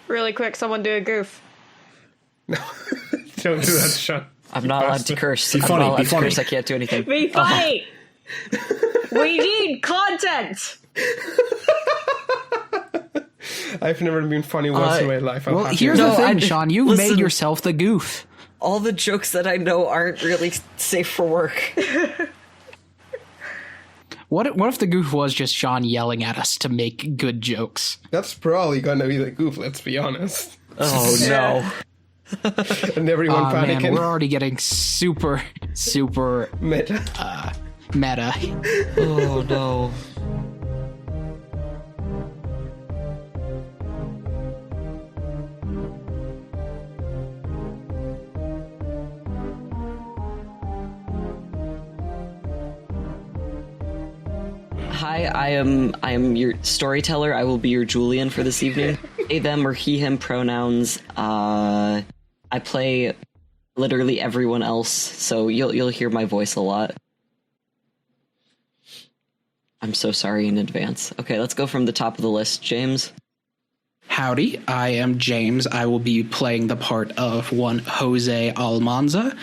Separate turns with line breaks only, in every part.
Really quick, someone do a goof.
No, don't do that, Sean.
I'm not allowed to curse.
Be funny,
I'm not allowed
be
to
funny.
curse. I can't do anything.
Be funny! We need content!
I've never been funny once in my life.
Well, here's the thing, Sean. You've
listen,
made yourself the goof.
all the jokes that I know aren't really safe for work.
What if the goof was just Sean yelling at us to make good jokes?
That's probably gonna be the goof, let's be honest.
Oh, no.
And everyone panicking.
Man, we're already getting super
Meta.
meta.
Oh, no. Hi, I am your storyteller. I will be your Julian for this evening. They, them, or he, him pronouns. I play literally everyone else, so you'll hear my voice a lot. I'm so sorry in advance. Okay, let's go from the top of the list. James.
Howdy, I am James. I will be playing the part of one José Almanza.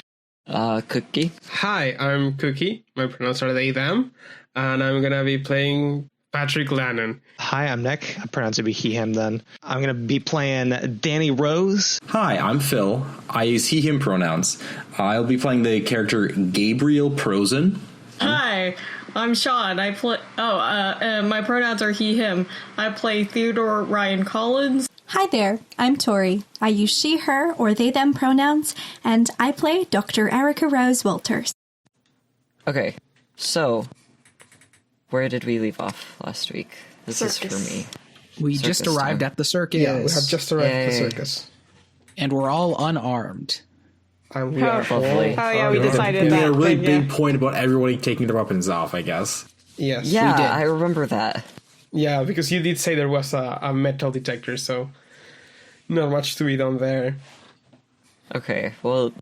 Cookie.
Hi, I'm Cookie. My pronouns are they, them. And I'm gonna be playing Patrick Lannon.
Hi, I'm Nick. I pronounce it to be he, him, then. I'm going to be playing Danny Rose.
Hi, I'm Phil. I use he, him pronouns. I'll be playing the character Gabriel Prosen.
Hi, I'm Sean. I play. My pronouns are he, him. I play Theodore Ryan Collins.
Hi there, I'm Tori. I use she, her, or they, them pronouns, and I play Dr. Erica Rose Walters.
Okay, so where did we leave off last week? This
Circus.
is for me.
We just
Circus
arrived
time.
at the circus.
Yeah, we have just arrived at the
Yay.
circus.
And we're all unarmed.
And we are
Lovely.
Oh yeah, we
yeah.
decided
We made
that.
a really
thing,
big
yeah.
point about everybody taking their weapons off, I guess.
Yes.
Yeah,
did.
I remember that.
Yeah, because you did say there was a metal detector, so not much to be done there.
Okay, well,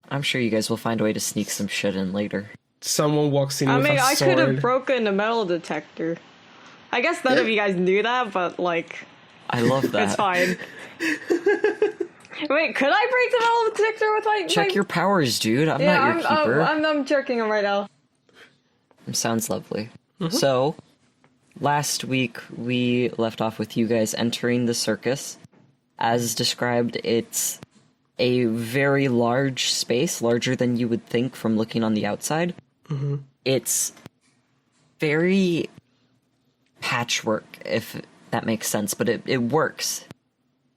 I'm sure you guys will find a way to sneak some shit in later.
Someone walks in
I
with
mean,
a
I
sword.
could have broken a metal detector. I guess none of you guys knew that, but like,
I love that.
it's fine. Wait, could I break the metal detector with my?
Check your powers, dude. I'm
Yeah,
not your keeper.
I'm checking them right now.
Sounds lovely. So, last week we left off with you guys entering the circus. As described, it's a very large space, larger than you would think from looking on the outside. It's very patchwork, if that makes sense, but it works.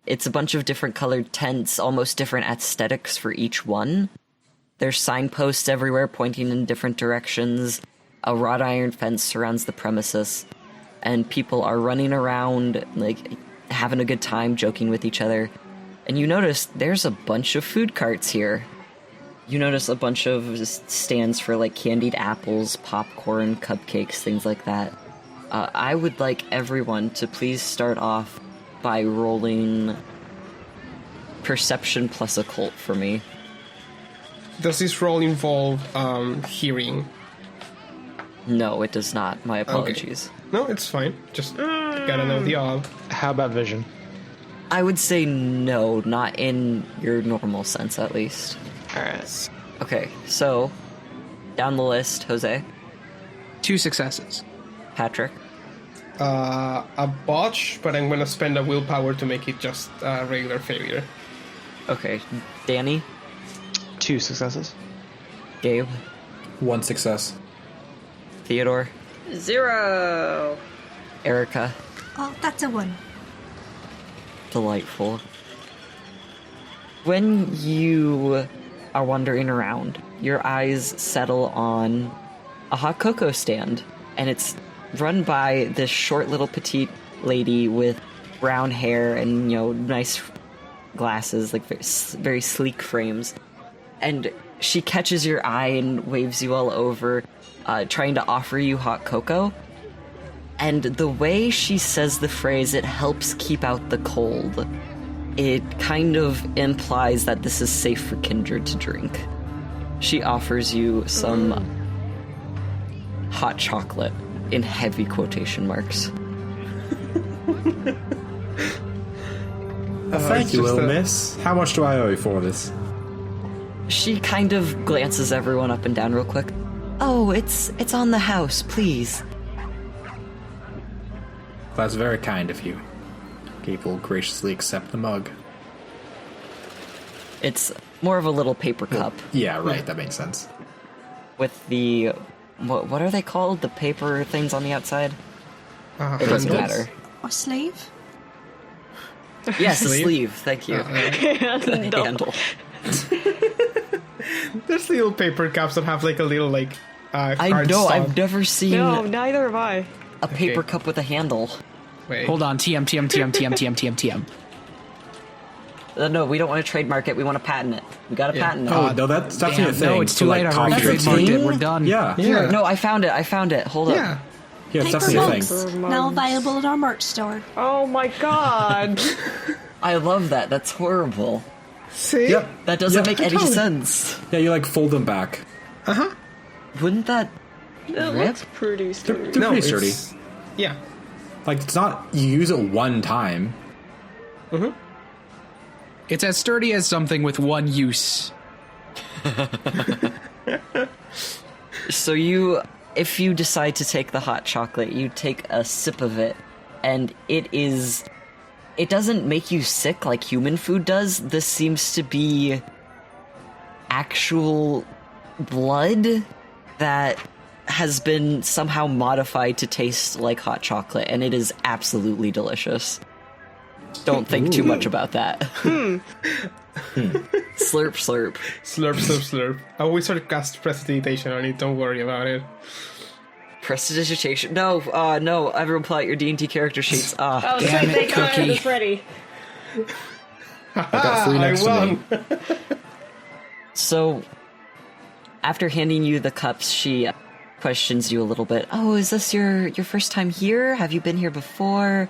It's a bunch of different colored tents, almost different aesthetics for each one. There's signposts everywhere pointing in different directions. A wrought iron fence surrounds the premises, and people are running around, like, having a good time, joking with each other. And you notice there's a bunch of food carts here. You notice a bunch of stands for, like, candied apples, popcorn, cupcakes, things like that. I would like everyone to please start off by rolling perception plus occult for me.
Does this roll involve hearing?
No, it does not. My apologies.
No, it's fine. Just gotta know the odd.
How about vision?
I would say no, not in your normal sense, at least.
Alright.
Okay, so down the list, Jose,
2 successes.
Patrick,
A botch, but I'm gonna spend a willpower to make it just a regular failure.
okay, Danny,
2 successes.
Gabe,
1 success.
Theodore,
0.
Erica.
Oh, that's a 1.
Delightful. When you are wandering around, your eyes settle on a hot cocoa stand, and it's run by this short little petite lady with brown hair and, nice glasses, like very sleek frames. And she catches your eye and waves you all over, trying to offer you hot cocoa. And the way she says the phrase, "it helps keep out the cold," it kind of implies that this is safe for Kindred to drink. She offers you some hot chocolate, in heavy quotation marks.
Thank you,
just
little miss. How much do I owe you for this?
She kind of glances everyone up and down real quick. Oh, it's on the house, please.
That's very kind of you. Gabe will graciously accept the mug.
It's more of a little paper cup
Yeah, right. That makes sense.
with the... What are they called? The paper things on the outside? It doesn't
handles.
matter.
Or sleeve?
Yes, a
Sleeve?
sleeve. Thank you. Handle.
There's little paper cups that have like a little like.
I
card
know,
stock.
I've never seen
No, neither have I.
a paper
Okay.
cup with a handle.
Wait.
Hold on, TM.
No, we don't want to trademark it. We want to patent it. We got to patent it.
Oh, no, that's definitely a thing.
No, it's too
So,
late.
like,
I've already
copyright-
trademarked it.
thing?
We're done.
Yeah.
Yeah.
No, I found it. Hold up.
Yeah.
Yeah, it's
Paper
definitely a thing.
mugs, now available at our merch store.
Oh my god.
I love that. That's horrible.
See.
Yep.
That doesn't make any
totally.
sense.
Yeah, you like fold them back.
Wouldn't that
It
rip?
looks pretty sturdy.
They're pretty sturdy.
it's- Yeah.
Like, it's not, you use it one time.
It's as sturdy as something with one use.
So if you decide to take the hot chocolate, you take a sip of it, and it doesn't make you sick like human food does. This seems to be actual blood that has been somehow modified to taste like hot chocolate, and it is absolutely delicious. Don't think too much about that. Slurp, slurp.
Slurp, slurp, slurp. I always sort of cast prestidigitation on it. Don't worry about it.
Prestidigitation. No, no. Everyone pull out your D&D character sheets.
Oh,
Damn
sweet,
it,
thank God
Cookie.
it's ready.
I got three next to me.
So, after handing you the cups, she questions you a little bit. Oh, is this your first time here? Have you been here before?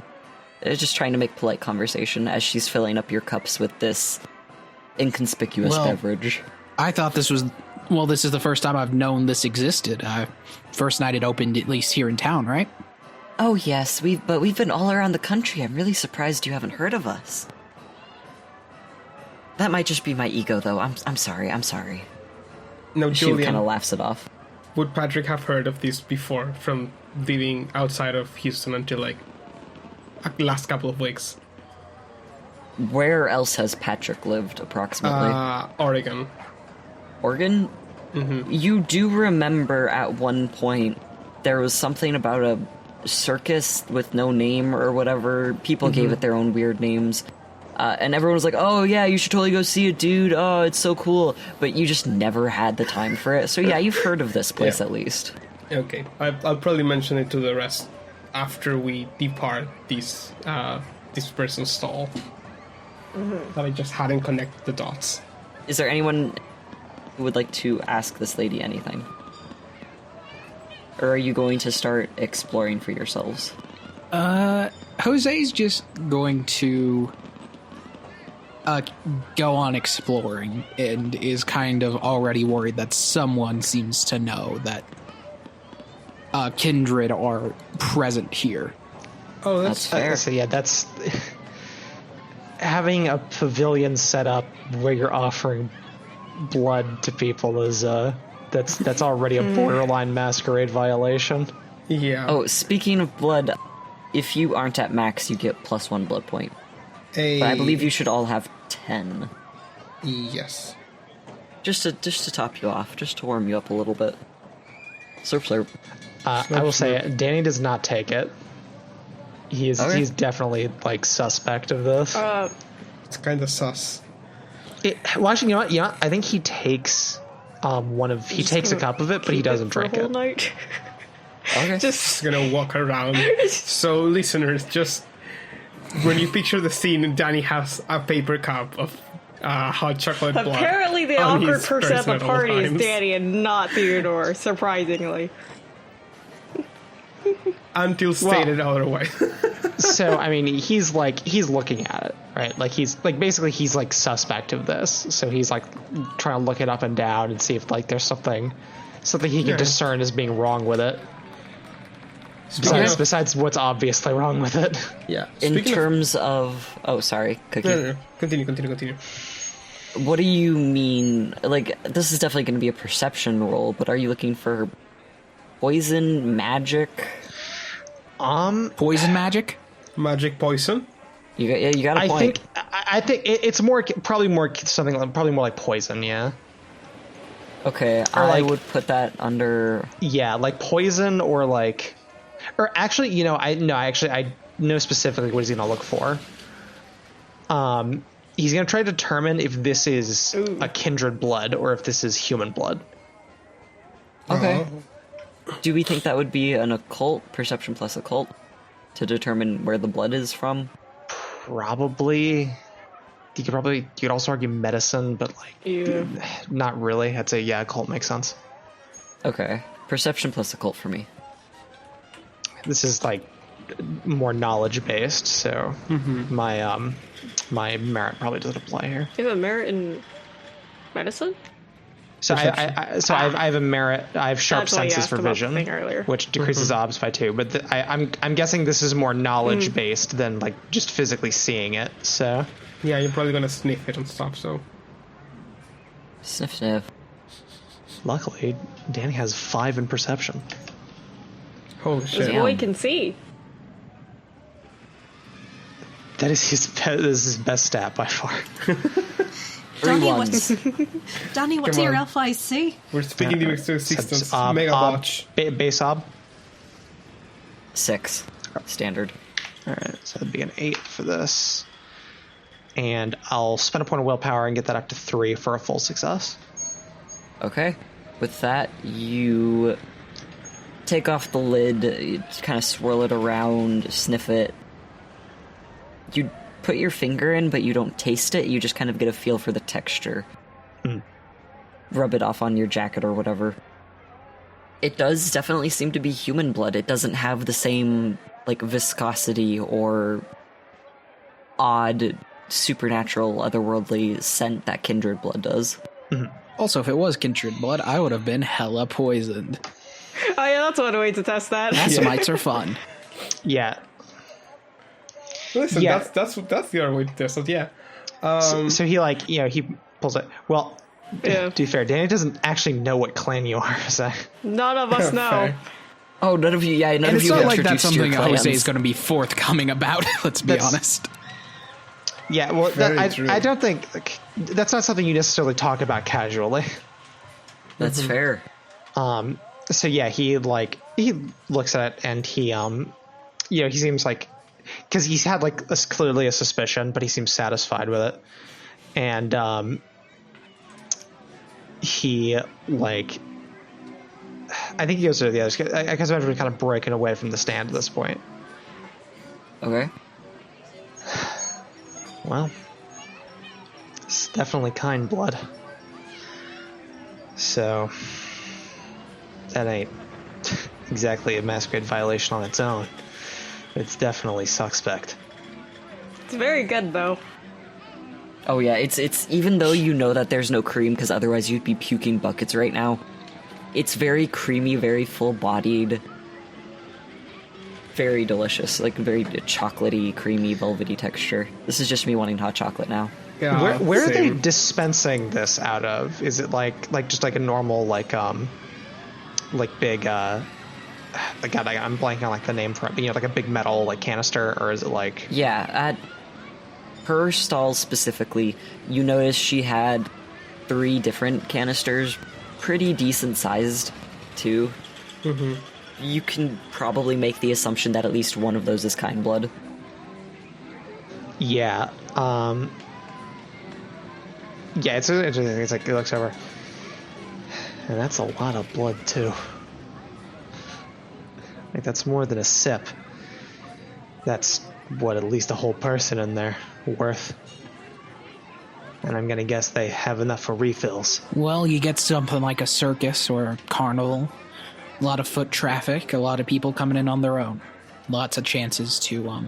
Just trying to make polite conversation as she's filling up your cups with this inconspicuous
Well,
beverage.
I thought this is the first time I've known this existed. First night it opened, at least here in town, right?
Oh yes, we've been all around the country. I'm really surprised you haven't heard of us. That might just be my ego, though. I'm sorry.
No,
She kind
Julian.
of laughs it off.
Would Patrick have heard of this before from living outside of Houston until like last couple of weeks?
Where else has Patrick lived, approximately?
Oregon.
Oregon? Mm-hmm. You do remember at one point there was something about a circus with no name or whatever. People gave it their own weird names. And everyone was like, oh yeah, you should totally go see it, dude. Oh, it's so cool. But you just never had the time for it. So yeah, you've heard of this place
Yeah.
at least.
Okay, I'll probably mention it to the rest after we depart this person's stall. That I just hadn't connected the dots.
Is there anyone who would like to ask this lady anything? Or are you going to start exploring for yourselves?
Jose's just going to go on exploring and is kind of already worried that someone seems to know that kindred are present here.
Oh,
That's fair.
So yeah, that's having a pavilion set up where you're offering blood to people is that's already a borderline masquerade violation.
yeah.
Oh, speaking of blood, if you aren't at max, you get +1 blood point. But I believe you should all have 10.
Yes.
Just to top you off, just to warm you up a little bit. Slurp slurp.
I will say Danny does not take it. He's definitely like suspect of this.
It's kind of sus.
Watching, you know what? I think he takes he takes a cup of it, but he doesn't
For a
drink
whole
it.
night.
Okay.
Just gonna walk around. So, listeners, just when you picture the scene, Danny has a paper cup of hot chocolate blood.
Apparently, the
on
awkward
his
person at the
at all
party is
times.
Danny and not Theodore, surprisingly.
Until stated otherwise.
So I mean, he's looking at it, right? Like he's suspect of this. So he's like trying to look it up and down and see if like there's something he can discern as being wrong with it. Besides what's obviously wrong with it.
Yeah.
In
Speaking
terms of... Oh, sorry. Cookie.
no. Continue.
What do you mean? Like, this is definitely going to be a perception roll, but are you looking for poison, magic?
Poison magic?
Magic poison?
You got a point.
I think it's probably more like poison. Yeah.
Okay, I would put that under...
Yeah, like poison or actually, I know specifically what he's going to look for. He's going to try to determine if this is a kindred blood or if this is human blood.
Okay. Do we think that would be an occult, perception plus occult, to determine where the blood is from?
Probably. You could also argue medicine, but not really. I'd say occult makes sense.
Okay, perception plus occult for me.
This is more knowledge based, so my merit probably doesn't apply here.
You have a merit in medicine?
So I have a merit. I have sharp senses for vision, which decreases odds by 2. But I'm guessing this is more knowledge based than just physically seeing it. So
Yeah, you're probably gonna sniff it and stuff. So
Sniff.
luckily, Danny has 5 in perception.
holy
This
shit.
boy can see.
That is his best stat by far.
Donnie,
ones.
What's
Come
your
on.
LFIC?
We're speaking the existence.
Ob-
Mega
ob-
botch.
Base ob.
6. Standard.
All right, so that'd be an 8 for this, and I'll spend a point of willpower and get that up to 3 for a full success.
Okay. With that, you take off the lid, you kind of swirl it around, sniff it. You put your finger in, but you don't taste it. You just kind of get a feel for the texture. Rub it off on your jacket or whatever. It does definitely seem to be human blood. It doesn't have the same, viscosity or odd, supernatural, otherworldly scent that kindred blood does.
Also, if it was kindred blood, I would have been hella poisoned.
Oh yeah, that's one way to test that.
Assimites are fun.
Yeah.
Listen,
Yeah.
that's the other way to test it. Yeah.
So he he pulls it. Well,
Yeah.
to be fair, Danny doesn't actually know what clan you are. So
None of us know.
Fair.
Oh, none of you
And
have
it's not like
introduced
that's
your
something
clans.
Jose is going to be forthcoming about, let's be
That's-
honest.
yeah, well,
Very true.
I don't think that's not something you necessarily talk about casually.
That's fair.
So yeah, he looks at it and he he seems because he's had clearly a suspicion, but he seems satisfied with it, and he I think he goes to the others. I guess we're kind of breaking away from the stand at this point.
Okay.
Well, it's definitely kind blood. So that ain't exactly a masquerade violation on its own. It's definitely suspect.
It's very good though.
Oh yeah, it's even though you know that there's no cream because otherwise you'd be puking buckets right now. It's very creamy, very full-bodied, very delicious, very chocolatey, creamy, velvety texture. This is just me wanting hot chocolate now.
Yeah,
Where are they
same.
dispensing this out of? Is it just a normal big God, I'm blanking on the name for it, but a big metal canister, or is it
Yeah, at her stall specifically, you notice she had 3 different canisters, pretty decent sized too. You can probably make the assumption that at least one of those is kind blood.
Yeah. Yeah, it's interesting. It's he looks over, and that's a lot of blood too. That's more than a sip. That's at least a whole person in there worth. And I'm gonna guess they have enough for refills.
Well, you get something like a circus or a carnival. A lot of foot traffic, a lot of people coming in on their own. Lots of chances to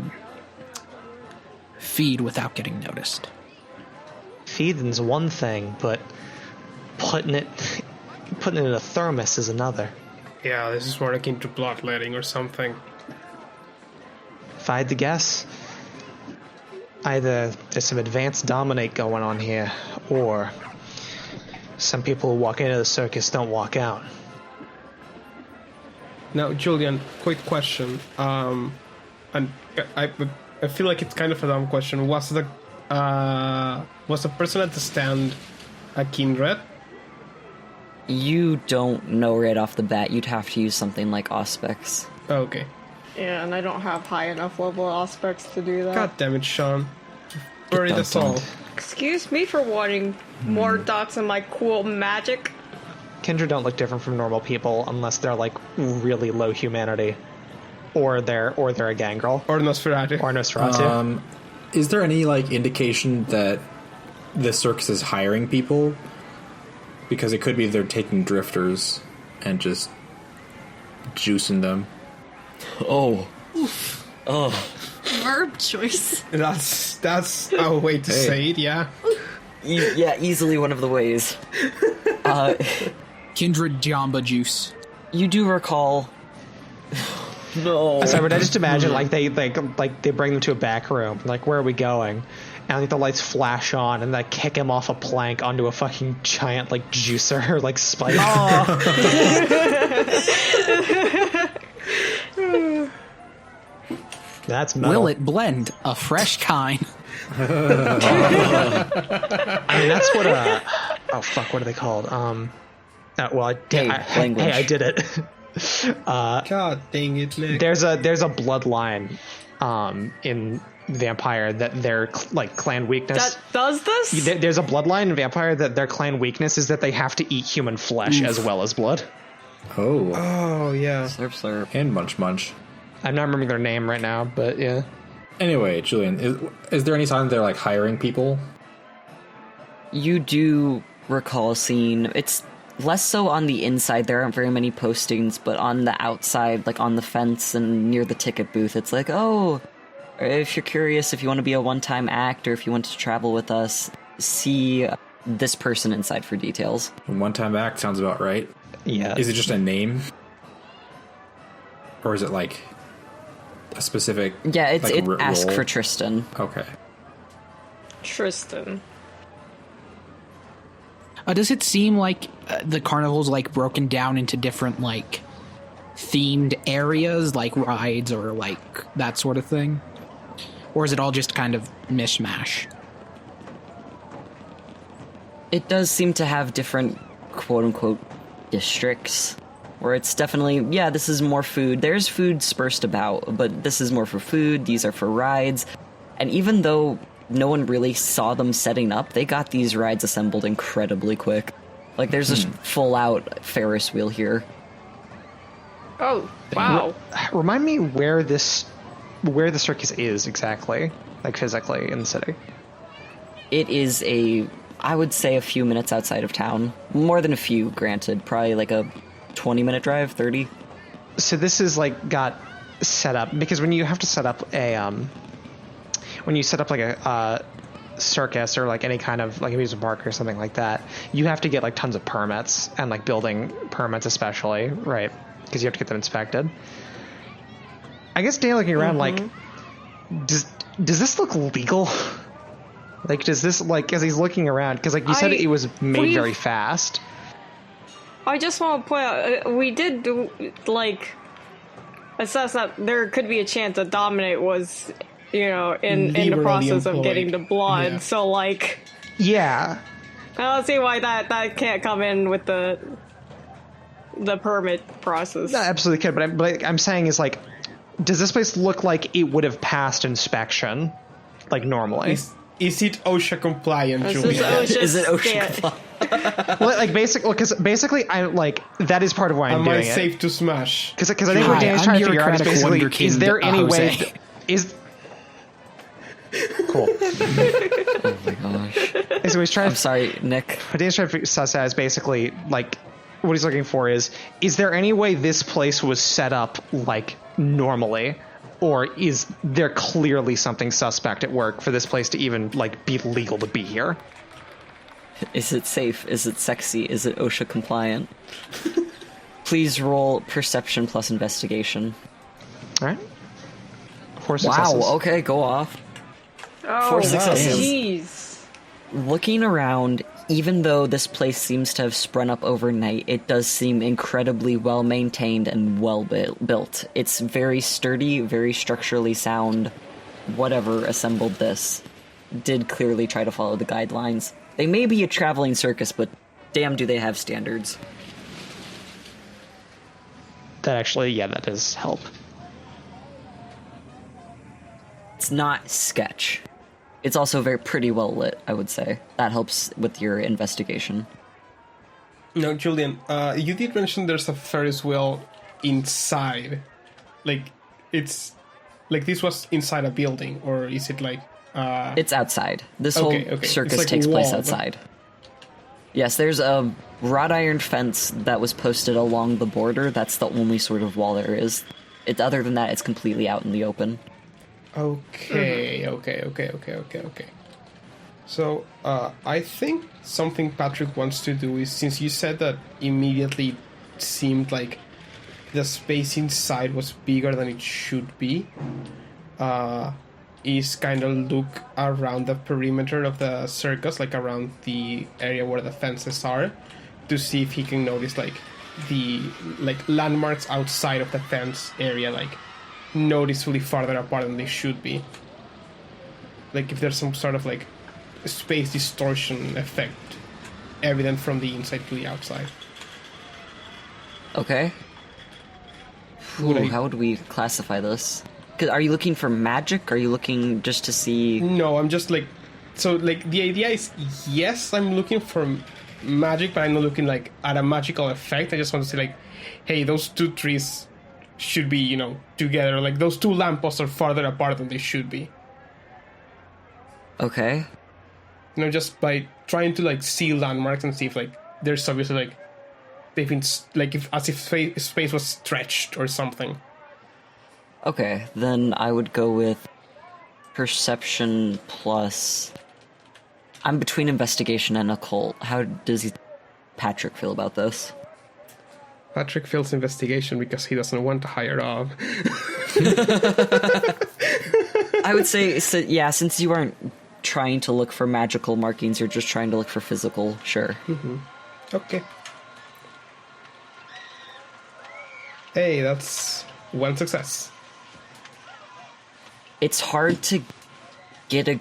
feed without getting noticed.
Feeding's one thing, but putting it in a thermos is another.
Yeah, this is more akin to bloodletting or something.
if I had to guess, either there's some advanced dominate going on here, or some people who walk into the circus don't walk out.
Now, Julian, quick question. And I feel like it's kind of a dumb question. Was the person at the stand a kindred?
You don't know right off the bat. You'd have to use something like Auspex.
Okay.
Yeah, and I don't have high enough level aspects to do that.
God damn it, Sean. Buried us all.
Excuse me for wanting more dots in my cool magic.
Kindred don't look different from normal people unless they're like really low humanity, or they're a gangrel,
Or Nosferatu.
or Nosferatu.
Is there any like indication that the circus is hiring people? Because it could be they're taking drifters and just juicing them.
Oh. Oh.
Verb choice.
That's a way to say it, yeah.
Yeah, easily one of the ways.
Kindred Jamba Juice.
You do recall... No.
So I just imagine like they bring them to a back room, like, where are we going? And like the lights flash on and they kick him off a plank onto a fucking giant like juicer like spike. That's metal.
Will it blend a fresh kind?
I mean, that's what oh fuck, what are they called? Well, I did.
Language.
Hey, I did it.
God dang it, Nick.
There's a bloodline in Vampire that their like clan weakness.
That does this?
There's a bloodline in Vampire that their clan weakness is that they have to eat human flesh as well as blood.
Oh.
Oh, yeah.
Slurp, slurp.
And Munch Munch.
I'm not remembering their name right now, but yeah.
Anyway, Julian, is there any sign they're like hiring people?
You do recall seeing... It's less so on the inside, there aren't very many postings, but on the outside, like on the fence and near the ticket booth, it's like, oh, if you're curious, if you want to be a one-time act, or if you want to travel with us, see this person inside for details.
A one-time act sounds about right.
Yeah.
Is it just a name? Or is it like a specific...
Yeah, it's
like,
ask
role?
for Tristan.
Okay.
Tristan.
Does it seem like the carnival's like broken down into different like themed areas, like rides or like that sort of thing? Or is it all just kind of mishmash?
It does seem to have different quote-unquote districts, where it's definitely, yeah, this is more food. There's food dispersed about, but this is more for food, these are for rides. And even though no one really saw them setting up, they got these rides assembled incredibly quick. Like, there's this full-out Ferris wheel here.
Oh, wow.
Remind me where the circus is exactly, like physically in the city.
It is I would say a few minutes outside of town. More than a few, granted. Probably like a 20-minute drive, 30.
So this is like got set up, because when you have to set up when you set up like a circus or like any kind of like amusement park or something like that, you have to get like tons of permits, and like building permits especially, right? Because you have to get them inspected. I guess Dan looking around like, does this look legal? Like, does this, like, as he's looking around, because like you said, it was made very fast.
I just want to point out, we did do, like, assess that there could be a chance that Dominate was, you know, in the process of getting the blood.
Yeah.
So, like,
Yeah.
I don't see why that can't come in with the permit process.
No, absolutely could, but I'm saying is like, does this place look like it would have passed inspection, like normally?
Is it OSHA compliant,
This
Julian?
Is it OSHA compliant?
Well, like basically, I like that is part of why I'm
Am I
doing it.
safe to smash?
Because I think what Dan's
I'm
trying to figure out is
bureaucratic
basically, is
wonderkind,
there any way?
Jose.
Is cool.
Oh my gosh.
So he's trying
I'm sorry, Nick.
What Dan's trying to suss out is basically like what he's looking for is there any way this place was set up like normally, or is there clearly something suspect at work for this place to even like be legal to be here?
Is it safe? Is it sexy? Is it OSHA compliant? Please roll perception plus investigation.
All right. 4 successes.
Wow, okay, go off.
Oh,
4 successes.
jeez.
Looking around, even though this place seems to have sprung up overnight, it does seem incredibly well maintained and well built. It's very sturdy, very structurally sound. Whatever assembled this did clearly try to follow the guidelines. They may be a traveling circus, but damn do they have standards.
That actually, yeah, that does help.
It's not sketch. It's also very pretty well lit, I would say. That helps with your investigation.
No, Julian, you did mention there's a Ferris wheel inside. Like, it's... Like, this was inside a building, or is it like...
It's outside. This
Okay,
whole
okay.
circus
It's like
takes place
wall,
outside. Yes, there's a wrought iron fence that was posted along the border. That's the only sort of wall there is. Other than that, it's completely out in the open.
Okay. So, I think something Patrick wants to do is, since you said that immediately it seemed like the space inside was bigger than it should be, is kind of look around the perimeter of the circus, like around the area where the fences are, to see if he can notice like the landmarks outside of the fence area, like noticeably farther apart than they should be. Like if there's some sort of like space distortion effect evident from the inside to the outside.
Okay. How would we classify this? 'Cause are you looking for magic? Are you looking just to see...
No, I'm just like... So, like, the idea is, yes, I'm looking for magic, but I'm not looking, like, at a magical effect. I just want to say, like, hey, those two trees should be, you know, together. Like, those two lampposts are farther apart than they should be.
Okay.
You know, just by trying to, like, see landmarks and see if, like, there's obviously, like, they've been, like, as if space was stretched or something.
Okay, then I would go with perception plus... I'm between investigation and occult. How does Patrick feel about this?
Patrick feels investigation because he doesn't want to hire off.
I would say, yeah, since you aren't trying to look for magical markings, you're just trying to look for physical, sure.
Mm-hmm. Okay. Hey, that's one success.
It's hard to get a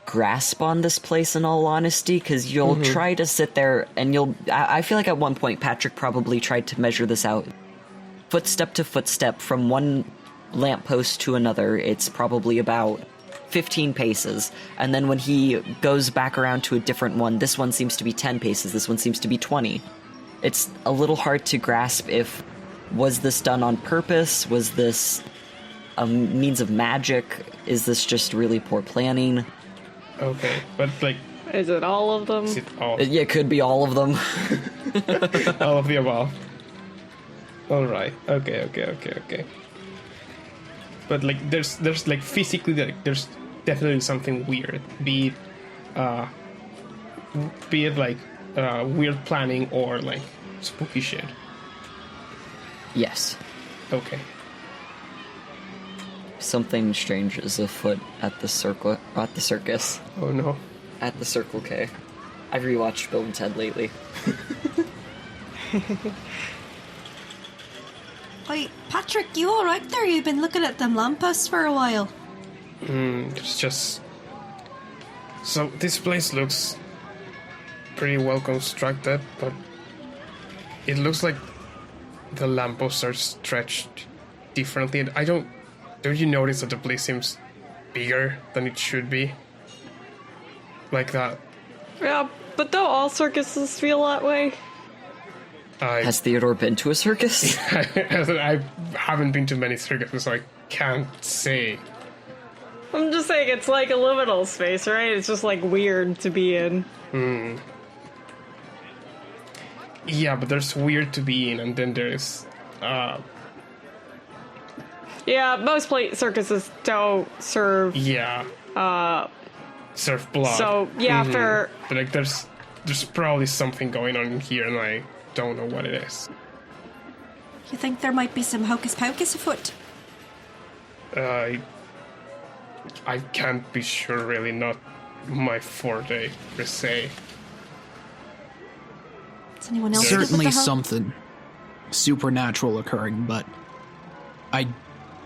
grasp on this place, in all honesty, because you'll try to sit there and I feel like at one point Patrick probably tried to measure this out. Footstep to footstep from one lamppost to another, it's probably about 15 paces. And then when he goes back around to a different one, this one seems to be 10 paces, this one seems to be 20. It's a little hard to grasp if, was this done on purpose? Was this a means of magic? Is this just really poor planning?
Okay, but like...
Is it all of them?
Is it all?
Yeah, it could be all of them.
All of the above. Alright, okay. But like, there's like physically, like, there's definitely something weird. Be it like weird planning or like spooky shit.
Yes.
Okay.
Something strange is afoot at the circus.
Oh no.
At the Circle K. I've rewatched Bill and Ted lately.
Wait, Patrick, you alright there? You've been looking at them lampposts for a while.
It's just... So, this place looks pretty well constructed, but it looks like the lampposts are stretched differently. And don't you notice that the place seems bigger than it should be? Like that.
Yeah, but don't all circuses feel that way?
Has Theodore been to a circus?
I haven't been to many circuses, so I can't say.
I'm just saying, it's like a liminal space, right? It's just like weird to be in.
Yeah, but there's weird to be in, and then there's...
Yeah, most circuses don't serve...
Yeah. Serve blood.
So, yeah, fair.
But like, there's probably something going on in here, and I don't know what it is.
You think there might be some hocus pocus afoot?
I can't be sure, really, not my forte, per se.
Does anyone else
Certainly
with the help?
something supernatural occurring, but I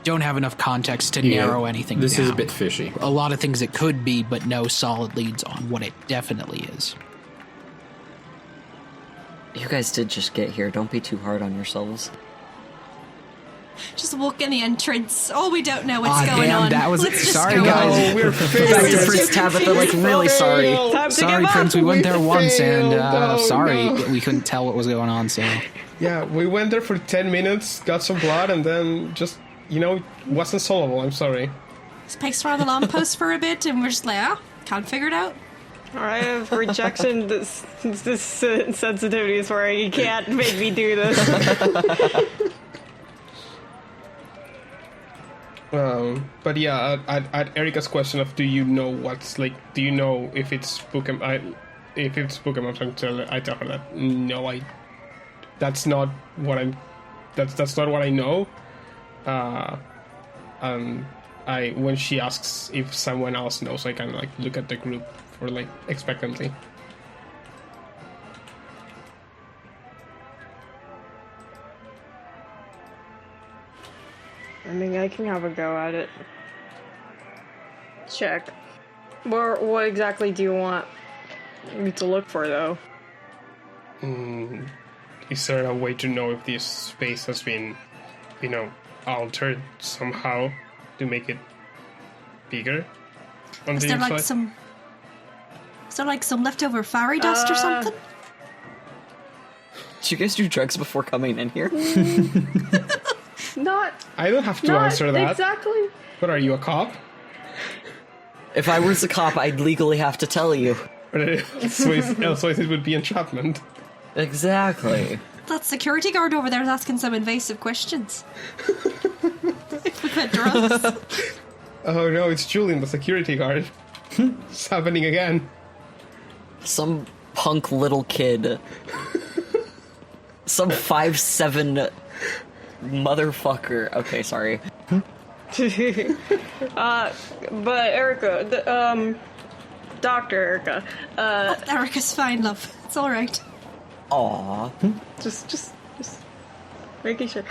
don't have enough context to narrow anything
This
down.
is a bit fishy.
A lot of things it could be, but no solid leads on what it definitely is.
You guys did just get here. Don't be too hard on yourselves.
Just walk in the entrance. Oh, we don't know what's going
damn,
on.
that was
Let's just
sorry,
go
guys.
on.
Oh, we're
Back to
failures.
Prince Tabitha, like really sorry.
Time to
Sorry,
give up.
Prince, we went there
We
once and
failed. Oh,
sorry,
no.
we couldn't tell what was going on, so...
Yeah, we went there for 10 minutes, got some blood, and then just, it wasn't solvable. I'm sorry.
Just paced around the lamppost for a bit, and we're just like, can't figure it out.
I have rejection this sensitivities where you can't make me do this.
But yeah, at Erica's question of do you know if it's Pokemon, I tell her that no, that's not what that's not what I know. When she asks if someone else knows, I kind of look at the group for expectantly.
I mean, I can have a go at it. Check. What exactly do you want me to look for, though?
Is there a way to know if this space has been, altered somehow to make it bigger on
Is
the
there
inside?
some leftover fairy dust or something?
Did you guys do drugs before coming in here?
Not
I don't have to answer that.
exactly.
What are you, a cop?
If I was a cop, I'd legally have to tell you.
Elsewise it would be entrapment.
Exactly.
That security guard over there is asking some invasive questions. If we've had drugs.
Oh no, it's Julian, the security guard. It's happening again.
Some punk little kid. Some 5'7" motherfucker. Okay, sorry.
But Erica, Dr. Erica,
Erica's fine, love. It's alright.
Aww.
just making sure.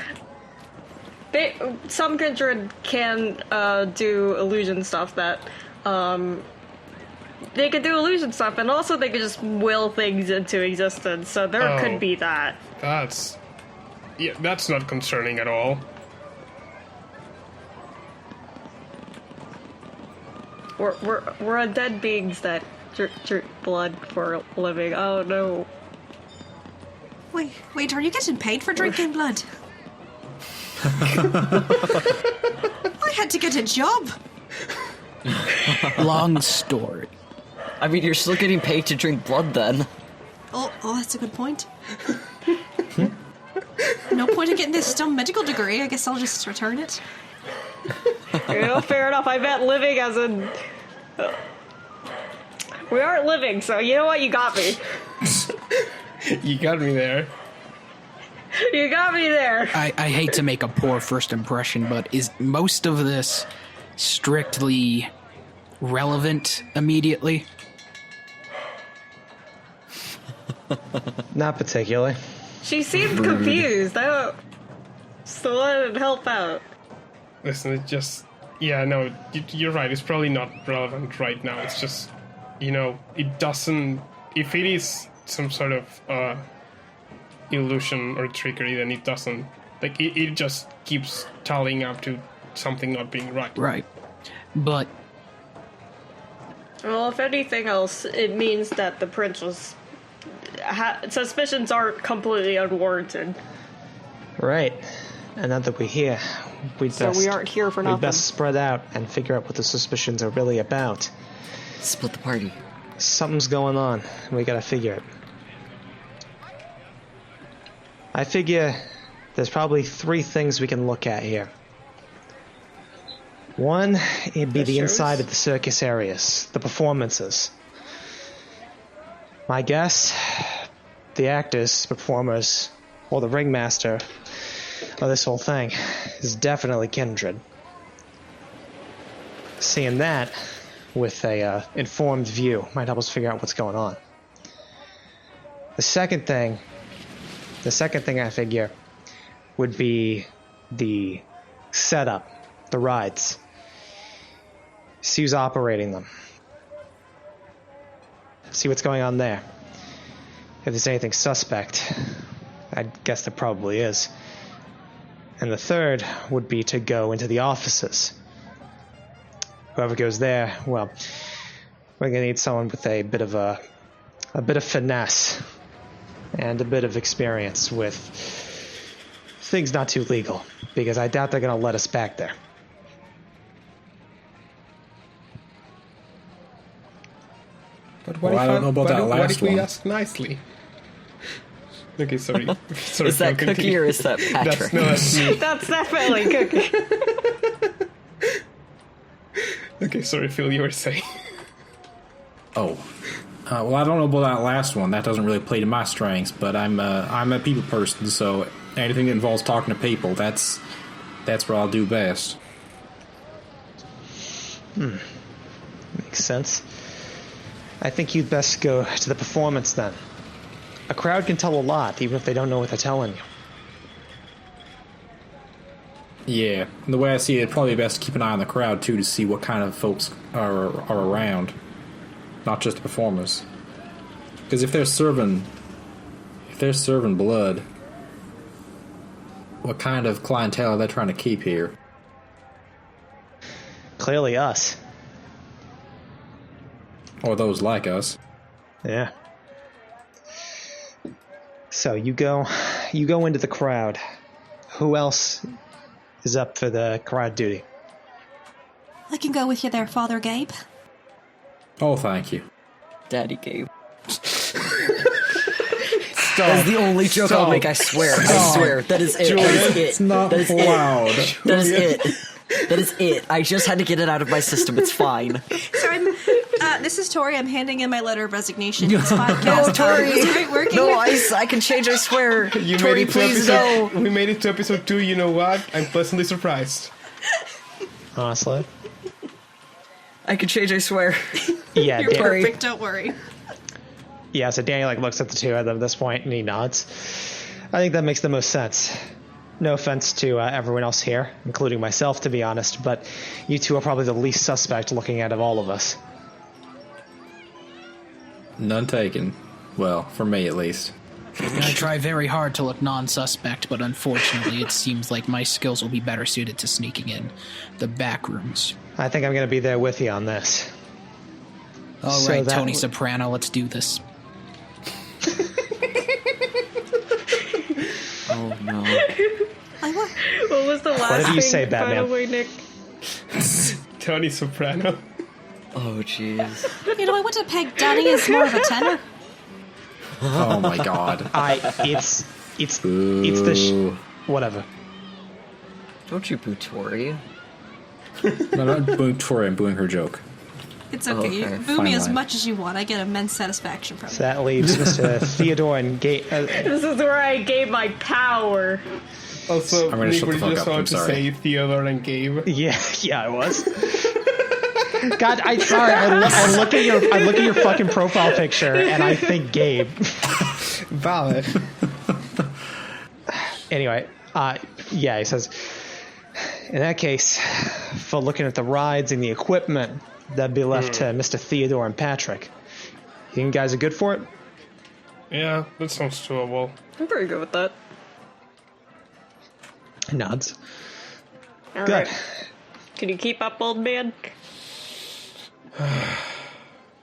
Some kindred can do illusion stuff that they could do illusion stuff, and also they could just will things into existence. So there could be that.
That's not concerning at all.
We're undead beings that drink blood for a living. Oh no.
Wait, are you getting paid for drinking blood? I had to get a job.
Long story.
I mean, you're still getting paid to drink blood then.
Oh, that's a good point. No point in getting this dumb medical degree. I guess I'll just return it.
Fair enough. I bet living as in. We aren't living, so you know what? You got me.
You got me there.
You got me there.
I hate to make a poor first impression, but is most of this strictly relevant immediately?
Not particularly.
She seemed confused. I don't. So let it help out.
Listen, it just... Yeah, no, you're right. It's probably not relevant right now. It's just, it doesn't... If it is some sort of illusion or trickery, then it doesn't... it just keeps tallying up to something not being right.
Right. But
Well, if anything else, it means that the prince was... suspicions aren't completely unwarranted.
Right. And now that we're here, we
aren't here for
we
nothing.
best spread out and figure out what the suspicions are really about.
Split the party.
Something's going on, and we gotta figure it. I figure there's probably 3 things we can look at here. One, it'd be the inside of the circus areas, the performances. My guess, the actors, performers, or the ringmaster of this whole thing is definitely kindred. seeing that with a informed view might help us figure out what's going on. The second thing I figure would be the setup, the rides. See who's operating them. See what's going on there. If there's anything suspect, I guess there probably is. And the third would be to go into the offices. Whoever goes there, well, we're gonna need someone with a bit of finesse and a bit of experience with things not too legal, because I doubt they're gonna let us back there.
But
Well, I don't know about that
what
last
if we
one.
ask nicely? Okay, sorry. Sorry,
Is that
Phil,
Cookie
continue.
or is that Patrick?
That's me.
That's definitely Cookie.
Okay, sorry, Phil, you were saying.
Oh. Well, I don't know about that last one. That doesn't really play to my strengths, but I'm a people person, so anything that involves talking to people, that's what I'll do best.
Makes sense. I think you'd best go to the performance then. A crowd can tell a lot, even if they don't know what they're telling you.
Yeah, and the way I see it, it'd probably be best to keep an eye on the crowd too to see what kind of folks are around, not just the performers. Because if they're serving blood, what kind of clientele are they trying to keep here?
Clearly us.
Or those like us?
Yeah. So you go into the crowd. Who else is up for the crowd duty?
I can go with you there, Father Gabe.
Oh, thank you.
Daddy Gabe. That is the only joke I'll make, I swear. I swear. That is it. That is it.
It's not
that is
loud.
It. That is it. That is it. I just had to get it out of my system. It's fine.
So this is Tori. I'm handing in my letter of resignation. This podcast.
No, Tori.
It was great working
No,
with
I can change, I swear.
You
Tori,
made it to
please
episode.
no.
We made it to episode 2. You know what? I'm pleasantly surprised.
Honestly.
I can change, I swear.
Yeah,
You're
Dan-
perfect. Don't worry.
Yeah, so Danny looks at the two of them at this point and he nods. I think that makes the most sense. No offense to everyone else here, including myself, to be honest, but you two are probably the least suspect looking at of all of us.
None taken. Well, for me at least.
I try very hard to look non-suspect, but unfortunately it seems like my skills will be better suited to sneaking in the back rooms.
I think I'm going to be there with you on this.
All
So
right,
that
Tony
w-
Soprano, let's do this.
Oh, no.
What was the last
did you
thing,
say,
by
Batman?
the way, Nick?
Tony Soprano.
Oh, jeez.
You know, I would have pegged Danny as more of a tenor.
Oh my god.
It's the whatever.
Don't you boo Tori.
No, not booing Tori, I'm booing her joke.
It's okay.
Okay,
You boo me
fine
as
line.
much as you want. I get immense satisfaction from it.
So that leaves Mr. Theodore and Gabe.
This is where I gave my power.
Also,
I'm gonna
Nick,
shut
were
the
you
fuck
just
up, I'm
about to
sorry.
say Theodore and Gabe?
Yeah, I was. God, I'm sorry. I look at your fucking profile picture and I think Gabe.
Valid.
Anyway, yeah, he says, in that case, for looking at the rides and the equipment, that'd be left to Mr. Theodore and Patrick. You guys are good for it?
Yeah, that sounds doable.
I'm pretty good with that.
Nods.
All
Good.
right. Can you keep up, old man?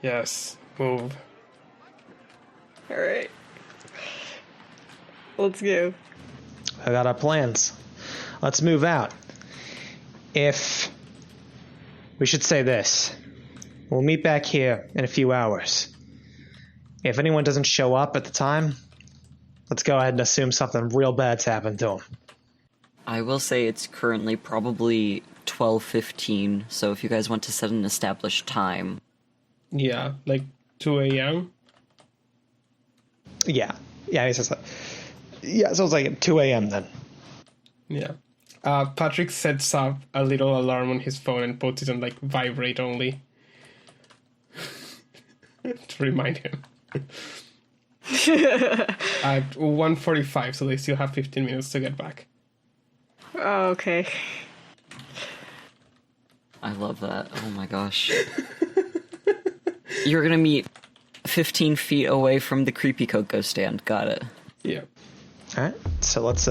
Yes, move.
All right. Let's go.
I got our plans. Let's move out. We should say this. We'll meet back here in a few hours. If anyone doesn't show up at the time, let's go ahead and assume something real bad's happened to them.
I will say it's currently probably 12:15, so if you guys want to set an established time.
Yeah, like 2 a.m.
Yeah, he says that. Yeah, so it's like 2 a.m. then.
Yeah. Patrick sets up a little alarm on his phone and puts it on like vibrate only to remind him. At 1:45, so they still have 15 minutes to get back.
Oh, okay.
I love that. Oh my gosh. You're gonna meet 15 feet away from the creepy cocoa stand. Got it.
Yeah.
All right, so let's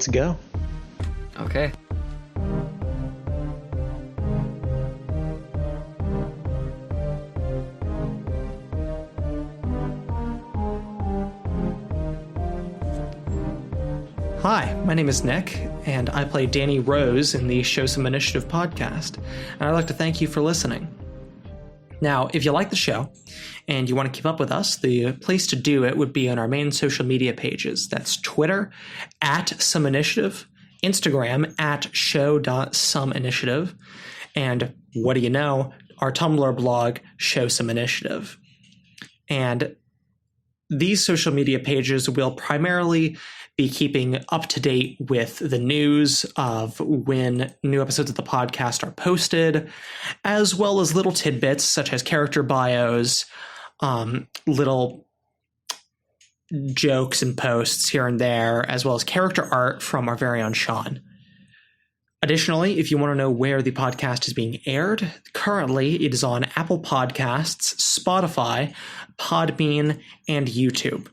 go.
Okay.
Hi, my name is Nick, and I play Danny Rose in the Show Some Initiative podcast, and I'd like to thank you for listening. Now, if you like the show and you want to keep up with us, the place to do it would be on our main social media pages. That's Twitter @SomeInitiative, Instagram @show.someinitiative, and what do you know, our Tumblr blog, Show Some Initiative. And these social media pages will primarily be keeping up to date with the news of when new episodes of the podcast are posted, as well as little tidbits such as character bios, little jokes and posts here and there, as well as character art from our very own Sean. Additionally, if you want to know where the podcast is being aired, currently it is on Apple Podcasts, Spotify, Podbean, and YouTube.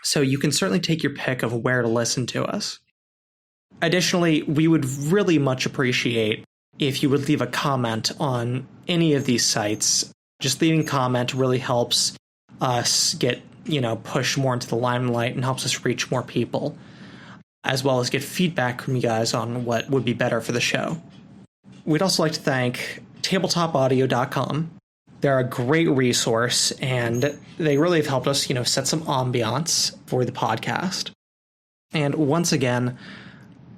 So you can certainly take your pick of where to listen to us. Additionally, we would really much appreciate if you would leave a comment on any of these sites. Just leaving a comment really helps us get, push more into the limelight and helps us reach more people, as well as get feedback from you guys on what would be better for the show. We'd also like to thank tabletopaudio.com. They're a great resource, and they really have helped us, set some ambiance for the podcast. And once again,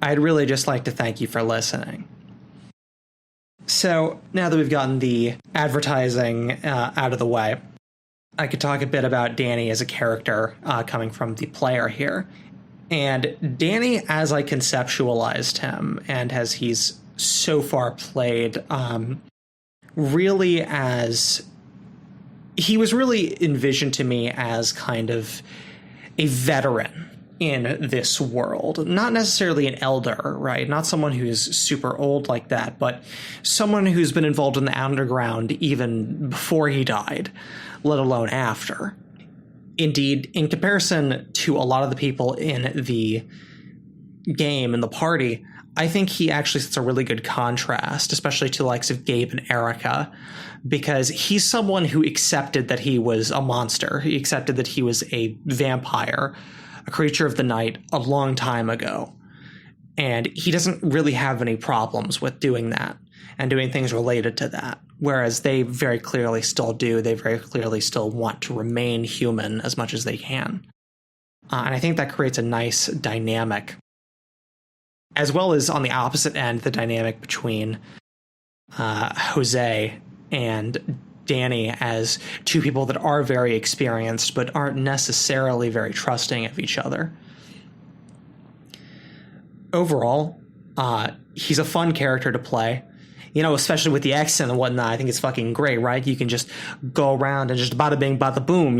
I'd really just like to thank you for listening. So now that we've gotten the advertising out of the way, I could talk a bit about Danny as a character coming from the player here. And Danny, as I conceptualized him, and as he's so far played, really he was really envisioned to me as kind of a veteran in this world, not necessarily an elder, right? Not someone who's super old like that, but someone who's been involved in the underground even before he died, let alone after. Indeed, in comparison to a lot of the people in the game, in the party, I think he actually sets a really good contrast, especially to the likes of Gabe and Erica, because he's someone who accepted that he was a monster. He accepted that he was a vampire, a creature of the night a long time ago. And he doesn't really have any problems with doing that and doing things related to that, whereas they very clearly still do. They very clearly still want to remain human as much as they can. And I think that creates a nice dynamic, as well as on the opposite end, the dynamic between Jose and Danny as two people that are very experienced but aren't necessarily very trusting of each other. Overall, he's a fun character to play. Especially with the accent and whatnot, I think it's fucking great, right? You can just go around and just bada bing, bada boom,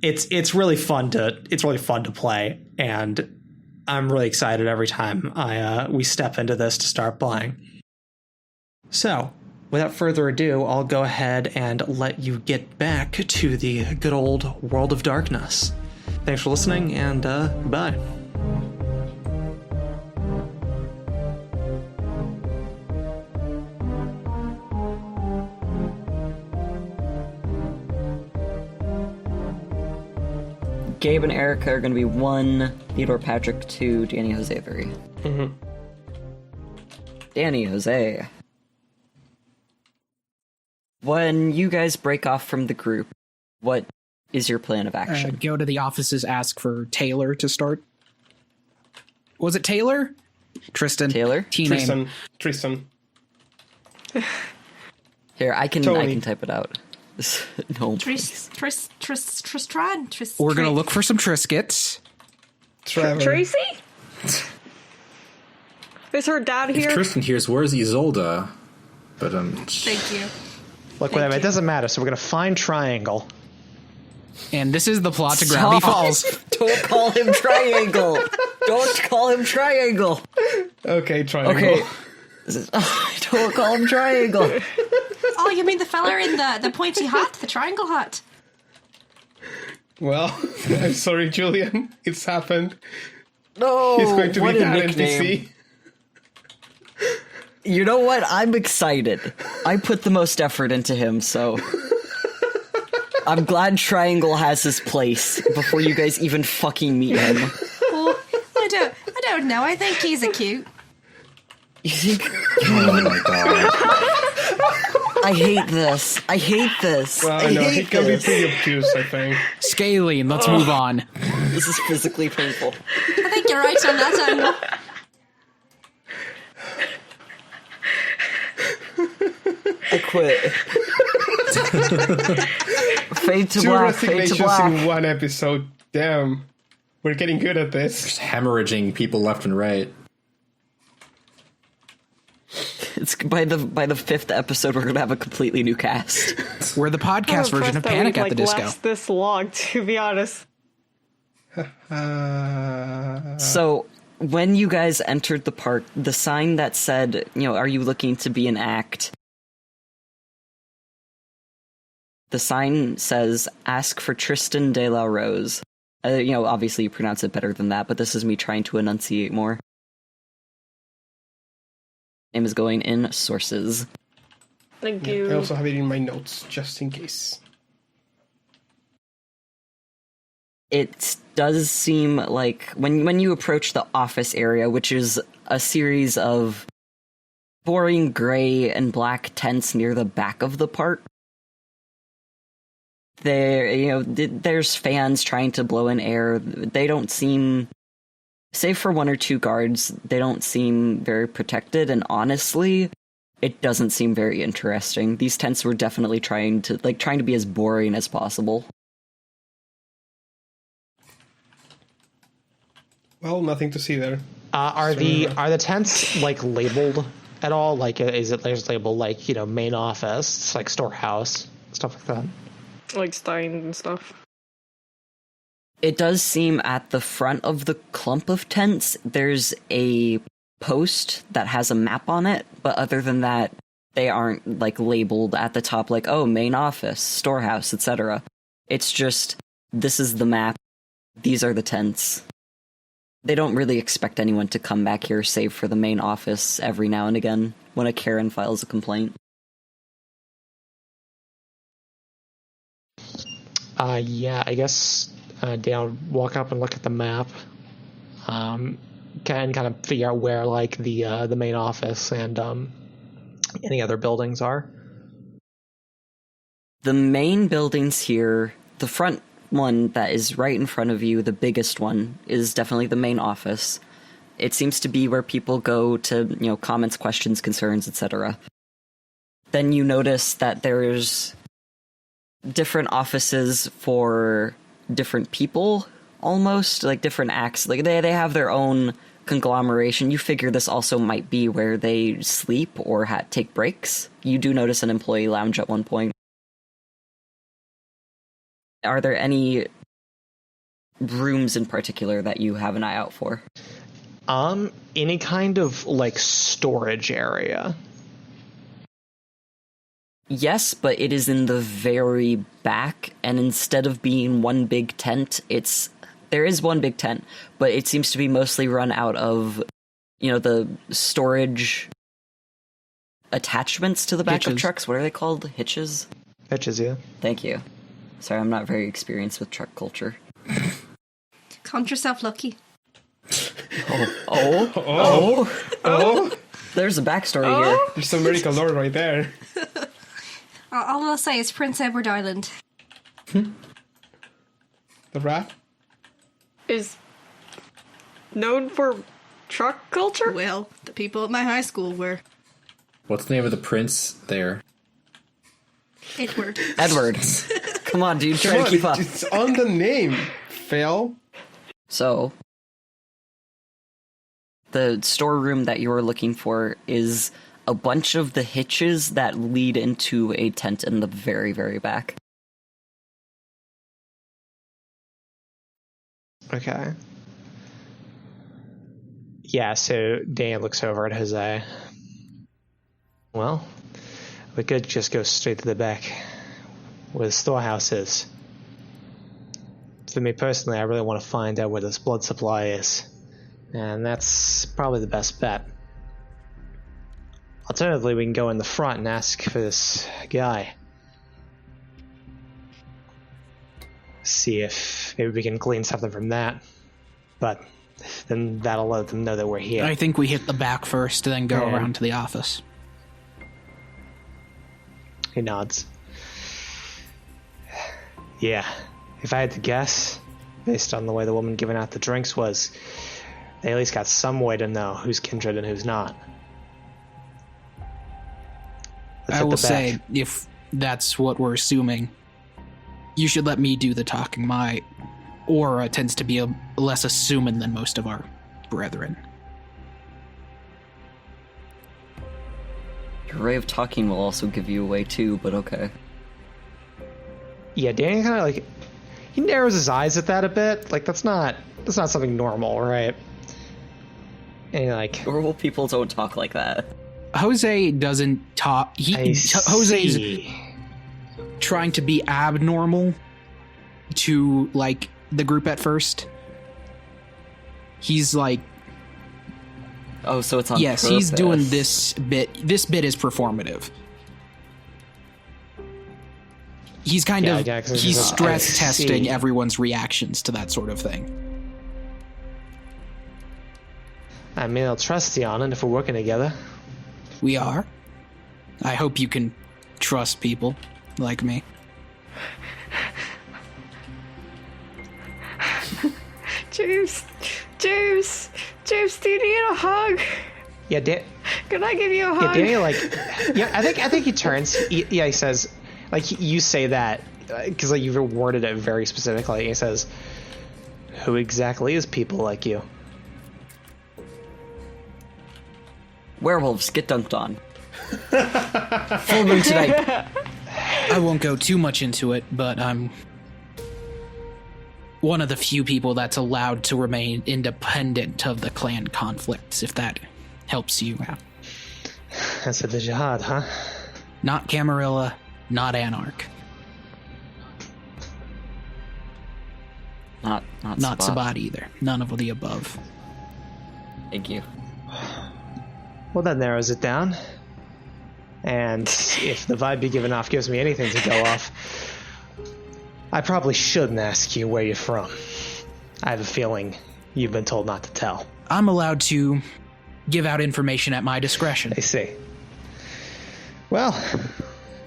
It's really fun to play, and I'm really excited every time we step into this to start playing. So, without further ado, I'll go ahead and let you get back to the good old world of darkness. Thanks for listening, and bye.
Gabe and Erica are going to be 1, Theodore Patrick 2, Danny Jose 3.
Mm-hmm.
Danny Jose. When you guys break off from the group, what is your plan of action?
Go to the offices, ask for Taylor to start. Was it Taylor? Tristan.
Taylor?
T-name.
Tristan.
Here, I can type it out. No.
Tristran.
We're gonna look for some Triscuits.
Trevor.
Tracy? Is her dad here?
If Tristan hears, where's Isolde? But
Thank you.
Look, whatever. It doesn't matter. So we're gonna find Triangle.
And this is the plot to Gravity Falls.
Don't call him Triangle. Don't call him Triangle.
Okay, Triangle.
Okay. Don't call him Triangle.
Oh, you mean the fella in the pointy hat, the triangle hat?
Well, I'm sorry, Julian. It's happened.
No,
He's going to
what
be
a
that
nickname.
NPC.
You know what? I'm excited. I put the most effort into him, so I'm glad Triangle has his place before you guys even fucking meet him.
Well, I don't know. I think he's a cute.
You think?
oh my god.
I hate this. I hate this.
Well,
I
no, he
hate
can be
this.
pretty obtuse, I think.
Scalene, let's move on.
This is physically painful.
I think you're right on that angle.
I quit. Fade to
Two
black. Fade to
resignations
black.
in one episode. Damn. We're getting good at this.
Just hemorrhaging people left and right.
It's by the fifth episode, we're gonna have a completely new cast.
We're the podcast version of Panic at the Disco.
Last this long, to be honest.
So, when you guys entered the park, the sign that said, are you looking to be an act? The sign says, ask for Tristan de la Rose. Obviously you pronounce it better than that, but this is me trying to enunciate more. Name is going in sources.
Thank
Yeah,
you.
I also have it in my notes, just in case.
It does seem like when you approach the office area, which is a series of boring gray and black tents near the back of the park, there's fans trying to blow in air. They don't seem, save for one or two guards, they don't seem very protected, and honestly, it doesn't seem very interesting. These tents were definitely trying to be as boring as possible.
Well, nothing to see there.
Are the tents like labeled at all? Like, is it labeled like main office, like storehouse, stuff like that?
Like Stein and stuff.
It does seem at the front of the clump of tents, there's a post that has a map on it, but other than that, they aren't labeled at the top main office, storehouse, etc. It's just, this is the map, these are the tents. They don't really expect anyone to come back here save for the main office every now and again when a Karen files a complaint.
Yeah, I guess Dan, walk up and look at the map, and kind of figure out where the main office and any other buildings are.
The main buildings here, the front one that is right in front of you, the biggest one, is definitely the main office. It seems to be where people go to, comments, questions, concerns, etc. Then you notice that there's different offices for different people, almost, different acts. They have their own conglomeration. You figure this also might be where they sleep or take breaks. You do notice an employee lounge at one point. Are there any rooms in particular that you have an eye out for?
Any kind of storage area.
Yes, but it is in the very back, and instead of being one big tent, there is one big tent, but it seems to be mostly run out of, the storage attachments to the back of trucks. What are they called? Hitches?
Hitches, yeah.
Thank you. Sorry, I'm not very experienced with truck culture.
Count yourself lucky.
Oh. There's a backstory here.
There's some medical lore right there.
All I'll say is Prince Edward Island.
The rat?
Is known for truck culture?
Well, the people at my high school were.
What's the name of the prince there?
Edward.
Edward. Come on, dude, try to keep up.
It's on the name, Phil.
So, the storeroom that you were looking for is a bunch of the hitches that lead into a tent in the very, very back.
Okay. Yeah, so Dan looks over at Jose. Well, we could just go straight to the back where the storehouse is. For me personally, I really want to find out where this blood supply is. And that's probably the best bet. Alternatively, we can go in the front and ask for this guy. See if maybe we can glean something from that. But then that'll let them know that we're here.
I think we hit the back first, then go around to the office.
He nods. Yeah, if I had to guess, based on the way the woman giving out the drinks was, they at least got some way to know who's kindred and who's not.
I will say, if that's what we're assuming, you should let me do the talking. My aura tends to be less assuming than most of our brethren.
Your way of talking will also give you away too, but okay.
Yeah, Danny kind of like, he narrows his eyes at that a bit. Like, that's not something normal, right? And like,
Normal people don't talk like that.
Jose doesn't talk. Jose's trying to be abnormal to like the group at first. He's like,
oh, so it's on
yes,
purpose.
he's doing this bit. This bit is performative. He's kind of he's stress testing everyone's reactions to that sort of thing.
I mean, I'll trust you on it if we're working together.
We are. I hope you can trust people like me.
James, do you need a hug?
Yeah,
Can I give you a hug?
Yeah, Danny, like, yeah, I think he turns. He says, like, you say that because like you've worded it very specifically. He says, "Who exactly is people like you?"
Werewolves get dunked on. Full moon tonight.
I won't go too much into it, but I'm one of the few people that's allowed to remain independent of the clan conflicts, if that helps you out.
That's the jihad, huh?
Not Camarilla, not Anarch.
Not
Sabat either. None of the above.
Thank you.
Well, that narrows it down. And if the vibe you're giving off gives me anything to go off, I probably shouldn't ask you where you're from. I have a feeling you've been told not to tell.
I'm allowed to give out information at my discretion.
I see. Well,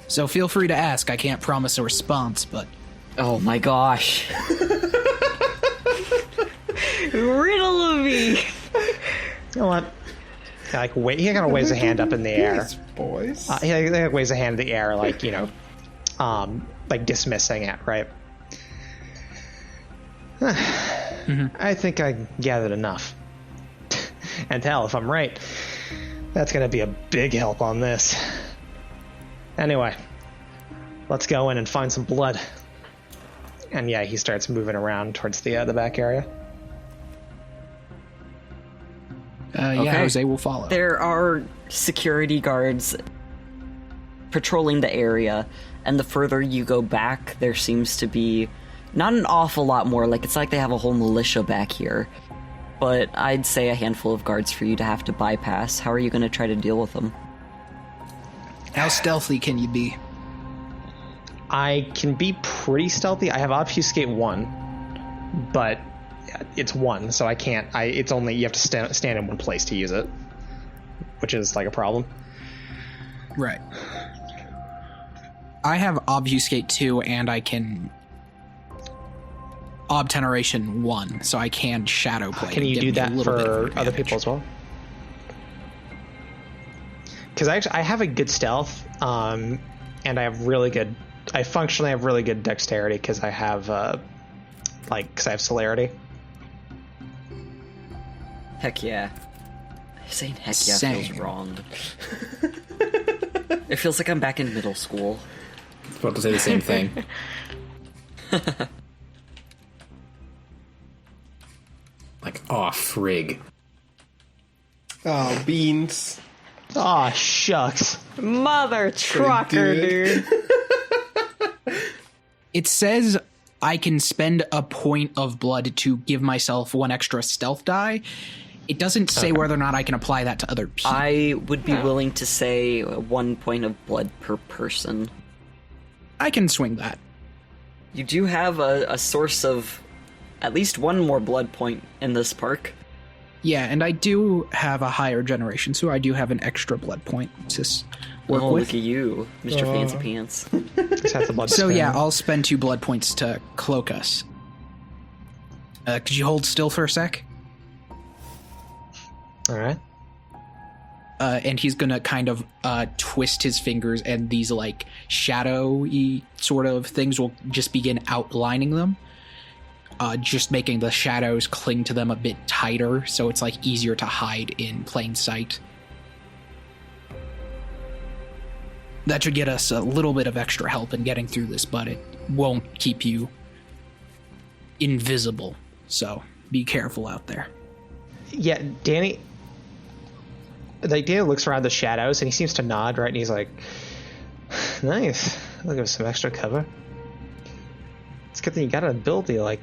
so feel free to ask. I can't promise a response, but...
Oh my gosh.
Riddle of me.
You know what? Like, wait, he kind of waves a hand up in the air.
Boys.
He like, waves a hand in the air, like, you know, like dismissing it, right? I think I gathered enough. And hell, if I'm right, that's going to be a big help on this. Anyway, let's go in and find some blood. And yeah, he starts moving around towards the back area.
Yeah, Jose will follow.
There are security guards patrolling the area, and the further you go back, there seems to be not an awful lot more. Like, it's like they have a whole militia back here. But I'd say a handful of guards for you to have to bypass. How are you going to try to deal with them?
How stealthy can you be?
I can be pretty stealthy. I have Obfuscate 1, but it's 1, so I can't. It's only, you have to stand in one place to use it, which is like a problem.
Right. I have Obfuscate 2, and I can Obteneration 1, so I can Shadow Play.
Can you do that for other people as well? Because I have a good stealth, and I have really good. I functionally have really good dexterity because I have, because I have celerity.
Heck yeah. Saying heck yeah
Same.
feels wrong. It feels like I'm back in middle school.
I was about to say the same thing. Like, aw, frig.
Oh, beans.
Aw, shucks.
Mother trucker,
dude.
dude.
It says I can spend a point of blood to give myself 1 extra stealth die. It doesn't say whether or not I can apply that to other people.
I would be willing to say 1 point of blood per person.
I can swing that.
You do have a source of at least 1 more blood point in this park.
Yeah, and I do have a higher generation, so I do have an extra blood point to work
Oh,
with.
look at you, Mr. Fancy Pants.
Just have the blood
So
spin.
yeah, I'll spend 2 blood points to cloak us. Could you hold still for a sec?
All right.
And he's gonna kind of twist his fingers, and these like shadowy sort of things will just begin outlining them, just making the shadows cling to them a bit tighter, so it's like easier to hide in plain sight. That should get us a little bit of extra help in getting through this, but it won't keep you invisible. So be careful out there.
Yeah, Danny. Like, Danny looks around the shadows and he seems to nod, right? And he's like, "Nice. Look at some extra cover. It's good that you got an ability like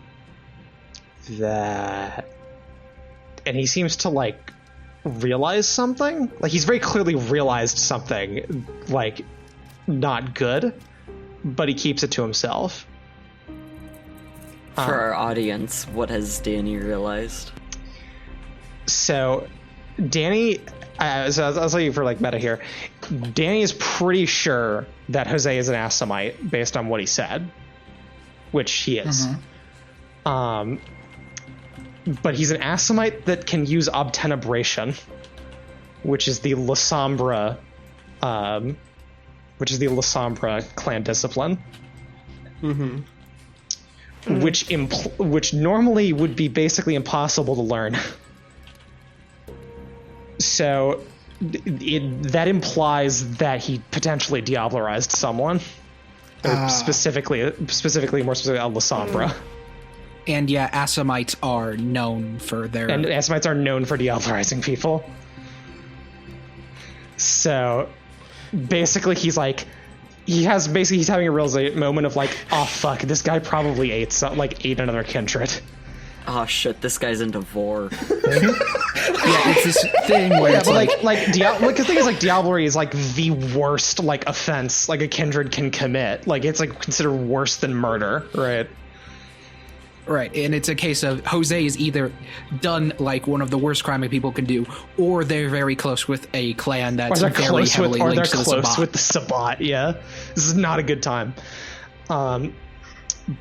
that." And he seems to like realize something. Like, he's very clearly realized something, like, not good, but he keeps it to himself.
For our audience, what has Danny realized?
So, Danny, so I'll tell you for like meta here. Danny is pretty sure that Jose is an Assamite based on what he said, which he is. But he's an Assamite that can use obtenebration, which is the La Sombra, clan discipline. Which normally would be basically impossible to learn. So that implies that he potentially diablerized someone, or specifically more specifically, a La Sombra.
And yeah, Assamites are known for their...
And Assamites are known for diablerizing people. So basically, he's having a real moment of like, oh fuck, this guy probably ate another kindred.
Oh shit, this guy's into vor.
Yeah, it's this thing where it's
but the thing is, like, diablery is like the worst like offense like a kindred can commit. Like, it's like considered worse than murder, right?
Right, and it's a case of Jose is either done like one of the worst crime people can do, or they're very close with a clan that's very heavily linked to the Sabbat.
With the Sabbat. Yeah, this is not a good time.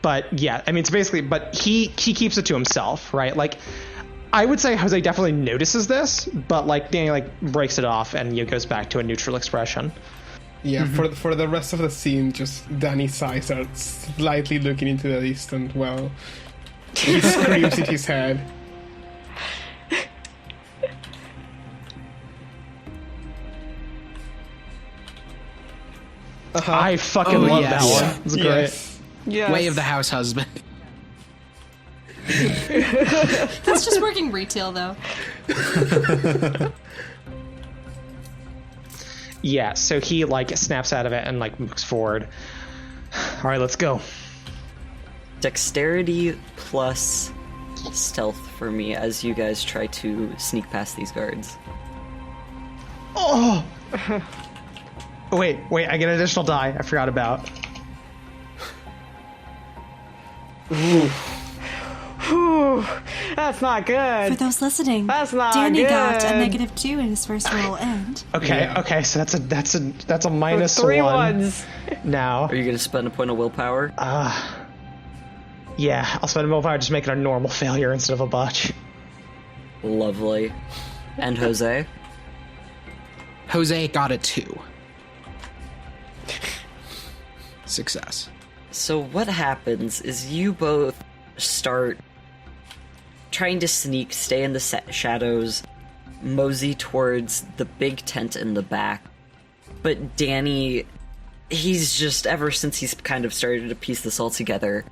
But yeah, I mean, it's basically, but he keeps it to himself, right? Like, I would say Jose definitely notices this, but like Danny like breaks it off and goes back to a neutral expression.
Yeah, for the rest of the scene, just Danny's eyes are slightly looking into the distance while he screams in his head.
I fucking love that one. It's great.
Yes.
Yes.
Way of the house husband.
That's just working retail, though.
Yeah, so he like snaps out of it and like moves forward. All right, let's go.
Dexterity plus stealth for me as you guys try to sneak past these guards.
Oh! Wait, I get an additional die I forgot about.
Whew, that's not
For
good.
those listening,
That's not
Danny
good.
got a -2 in his first roll, and
Okay, so that's a minus
3
one
ones.
now.
Are you going to spend a point of willpower?
Yeah, I'll spend a willpower just make it a normal failure instead of a botch.
Lovely. And Jose?
Jose got a 2. Success.
So what happens is you both start trying to sneak, stay in the shadows, mosey towards the big tent in the back. But Danny, he's just, ever since he's kind of started to piece this all together,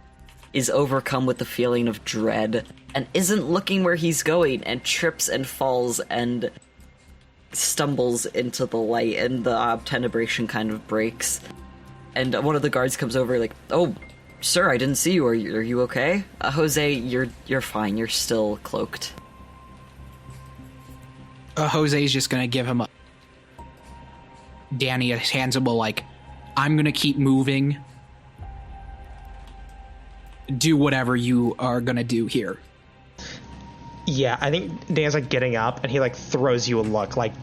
is overcome with the feeling of dread and isn't looking where he's going and trips and falls and stumbles into the light, and the obtenebration kind of breaks. And one of the guards comes over like, "Oh, sir, I didn't see you. Are you okay?" Jose, you're fine. You're still cloaked.
Jose's just gonna give him Danny a handsable, like, "I'm gonna keep moving. Do whatever you are gonna do here."
Yeah, I think Dan's like getting up, and he like throws you a look, like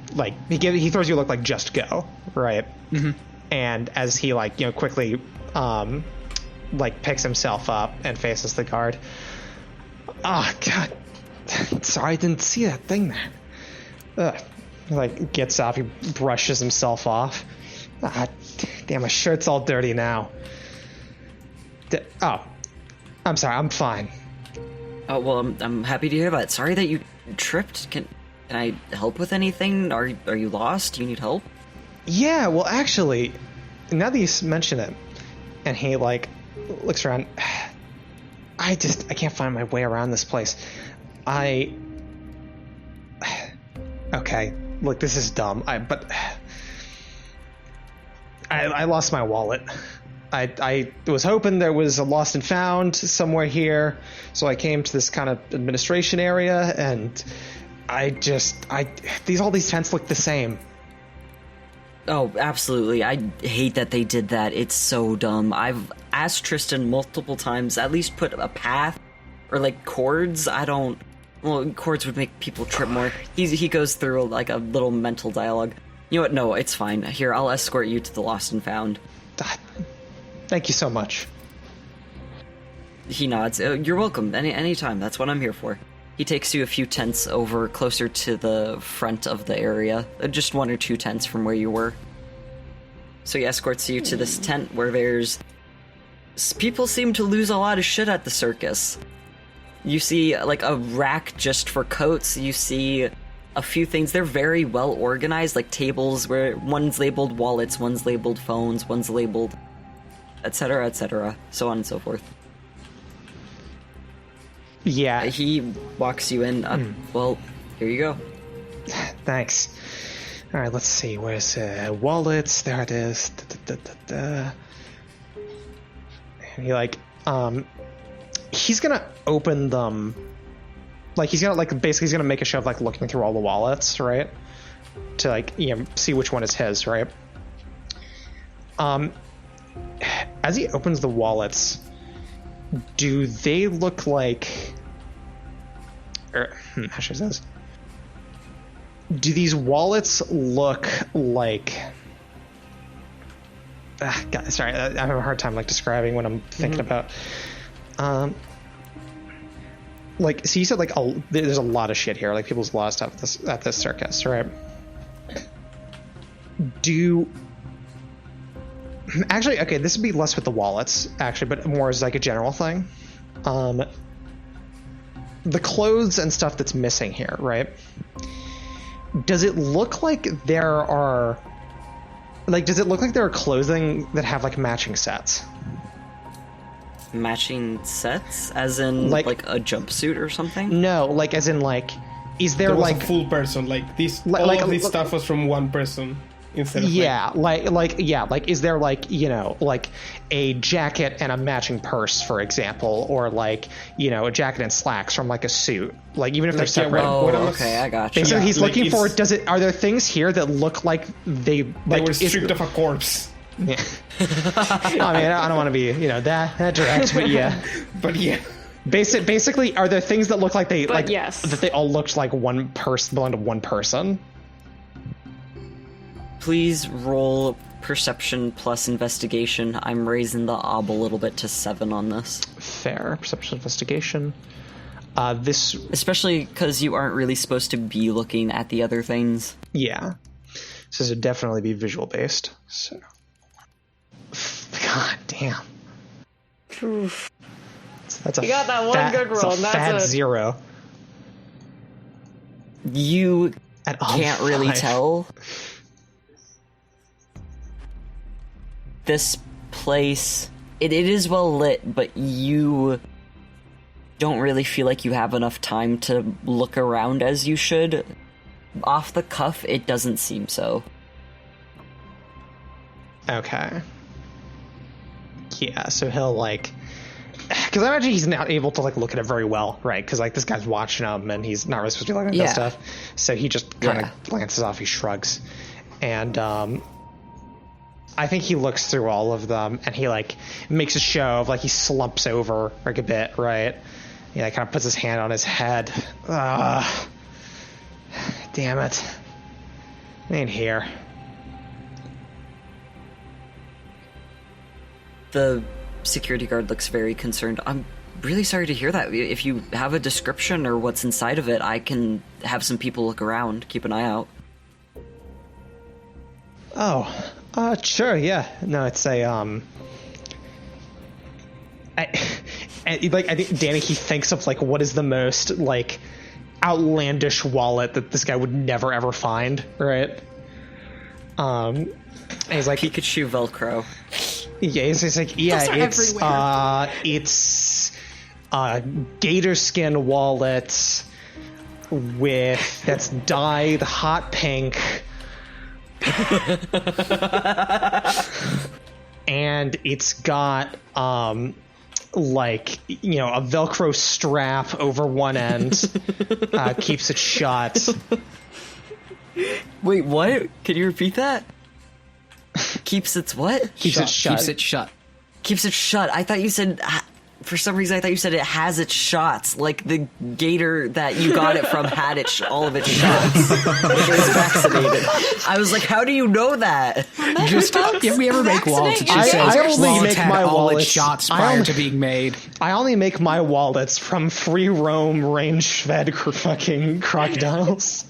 he throws you a look like "just go," right? Mm-hmm. And as he like quickly like picks himself up and faces the guard. Oh God, sorry, I didn't see that thing there. He like gets up, he brushes himself off. Ah, damn, my shirt's all dirty now. Oh, I'm sorry, I'm fine.
Oh, well, I'm happy to hear that. Sorry that you tripped. Can I help with anything? Are you lost? Do you need help?
Yeah, well, actually, now that you mention it, and he like looks around, I can't find my way around this place. Okay, look, this is dumb. But I lost my wallet. I was hoping there was a lost and found somewhere here, so I came to this kind of administration area, and all these tents look the same.
Oh, absolutely. I hate that they did that. It's so dumb. I've asked Tristan multiple times, at least put a path or like cords. Cords would make people trip more. He goes through like a little mental dialogue. You know what? No, it's fine. Here, I'll escort you to the lost and found.
Thank you so much.
He nods. You're welcome. Anytime. That's what I'm here for. He takes you a few tents over closer to the front of the area. Just one or two tents from where you were. So he escorts you to this tent where there's... People seem to lose a lot of shit at the circus. You see, like, a rack just for coats. You see a few things. They're very well organized, like tables where one's labeled wallets, one's labeled phones, one's labeled... etc., so on and so forth.
Yeah.
He walks you in. Well, here you go.
Thanks. All right, let's see. Where's wallets? There it is. And he like, he's gonna open them. Like he's gonna basically he's gonna make a show of like looking through all the wallets, right? To like see which one is his, right? As he opens the wallets, do they look like... how should I say this? Do these wallets look like... God, sorry, I have a hard time like describing what I'm thinking about. Like, so you said like there's a lot of shit here. Like people's lost at this circus, right? Actually, okay, this would be less with the wallets, actually, but more as like a general thing. The clothes and stuff that's missing here, right? Does it look like there are clothing that have like matching sets?
Matching sets? As in like a jumpsuit or something?
No, like as in like, is there
was
like
a full person? Like this, all of this stuff was from one person. Instead of
like is there like like a jacket and a matching purse, for example, or like a jacket and slacks from like a suit, like even if they're separate.
Okay, I got you.
So he's looking for. Are there things here that look like they
were stripped of a corpse?
Yeah. I mean, I don't want to be that direct, but yeah.
But yeah.
Basically, are there things that look like they
yes.
that they all looked like one person, belong to one person?
Please roll perception plus investigation. I'm raising the ob a little bit to 7 on this.
Fair. Perception investigation. This...
Especially because you aren't really supposed to be looking at the other things.
Yeah. This would definitely be visual based. So... God damn.
Oof.
That's
you got that one good roll.
That's a fat 0.
You can't really
5.
tell. This place, it is well lit, but you don't really feel like you have enough time to look around as you should. Off the cuff, it doesn't seem so.
Okay. Yeah, so he'll like, because I imagine he's not able to like look at it very well, right? Because like this guy's watching him and he's not really supposed to be looking at that stuff. So he just kind of glances off, he shrugs. And I think he looks through all of them and he like makes a show of like he slumps over like a bit, right? Yeah, kind of puts his hand on his head. Damn it. I ain't here.
The security guard looks very concerned. I'm really sorry to hear that. If you have a description or what's inside of it, I can have some people look around, keep an eye out.
Sure, yeah. No, it's a, I think Danny, he thinks of, like, what is the most, like, outlandish wallet that this guy would never, ever find, right? And he's like...
Pikachu Velcro.
Yeah, he's like, yeah, it's a gator skin wallet that's dyed hot pink. And it's got like, you know, a Velcro strap over one end, keeps it shut.
Wait, what? Can you repeat that? Keeps its what?
Keeps it shut.
Keeps it shut.
Keeps it shut. I thought you said... For some reason, I thought you said it has its shots, like the gator that you got it from had all of its shots. It was vaccinated. I was like, how do you know that?
Just if we ever make wallets, it just
I
says
only
wallets
make
had
my
all
wallets-
its shots prior to being made.
I only make my wallets from free roam range-fed fucking crocodiles.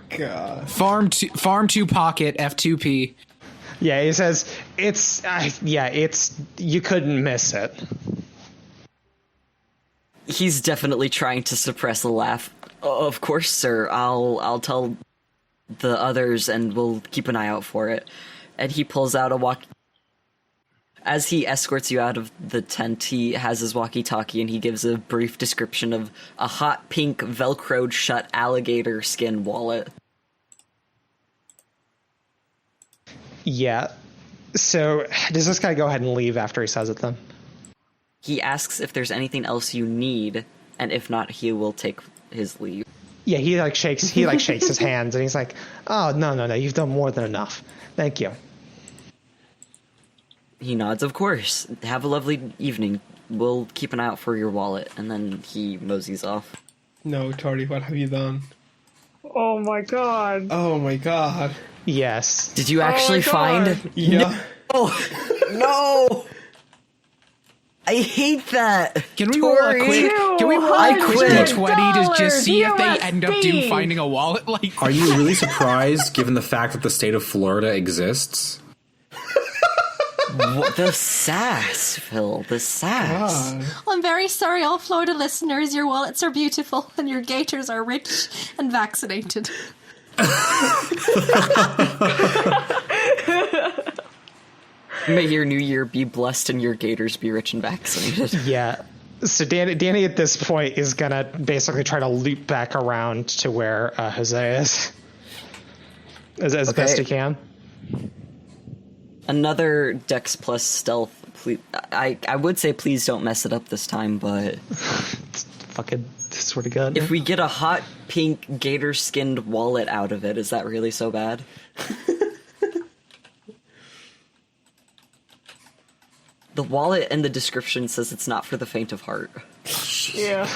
God.
Farm 2 pocket F2P.
Yeah, he says it's you couldn't miss it.
He's definitely trying to suppress a laugh. Of course, sir. I'll tell the others, and we'll keep an eye out for it. And he pulls out a walkie. As he escorts you out of the tent, he has his walkie-talkie, and he gives a brief description of a hot pink Velcroed shut alligator skin wallet.
Yeah. So, does this guy go ahead and leave after he says it then?
He asks if there's anything else you need, and if not, he will take his leave.
Yeah, he shakes his hands and he's like, "Oh, no, you've done more than enough. Thank you."
He nods, of course. Have a lovely evening. We'll keep an eye out for your wallet, and then he moseys off.
No, Tori, what have you done?
Oh my god.
Oh my god.
Yes.
Did you actually find?
Yeah.
No! No! I hate that.
Can we roll a quick? Can we roll a quick D20 to just see if they end up finding a wallet? Like,
Are you really surprised, given the fact that the state of Florida exists?
What, the sass, Phil. The sass.
God.
I'm very sorry, all Florida listeners. Your wallets are beautiful, and your gators are rich and vaccinated.
May your new year be blessed and your gators be rich and vaccinated.
Yeah. So Danny at this point is gonna basically try to loop back around to where Jose is, as best he can.
Another Dex plus stealth. Please, I would say please don't mess it up this time, but
Fucking swear to God.
if we get a hot pink gator skinned wallet out of it, is that really so bad? The wallet and the description says it's not for the faint of heart.
Yeah.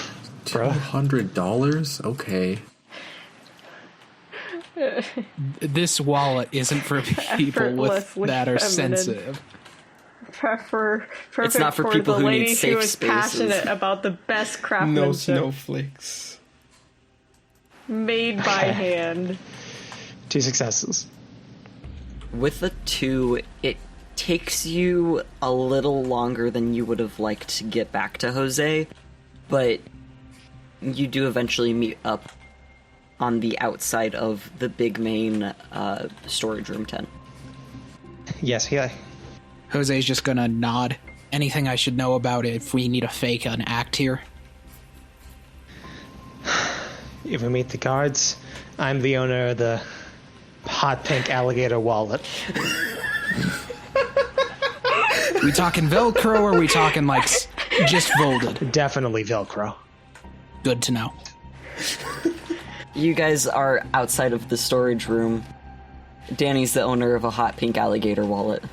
$200? Okay.
this wallet isn't for people with
Effortlessly
that are
feminine.
sensitive.
Perfect
It's not for people
the
who need
lady
safe
who is
spaces.
passionate about the best
No
craftsmanship
snowflakes.
made by hand.
2 successes.
With the 2, it takes you a little longer than you would have liked to get back to Jose, but you do eventually meet up on the outside of the big main storage room tent.
Yes, yeah.
Jose's just gonna nod. Anything I should know about it if we need to fake an act here?
If we meet the guards, I'm the owner of the hot pink alligator wallet.
We talking Velcro or are we talking like just folded?
Definitely Velcro.
Good to know.
You guys are outside of the storage room. Danny's the owner of a hot pink alligator wallet.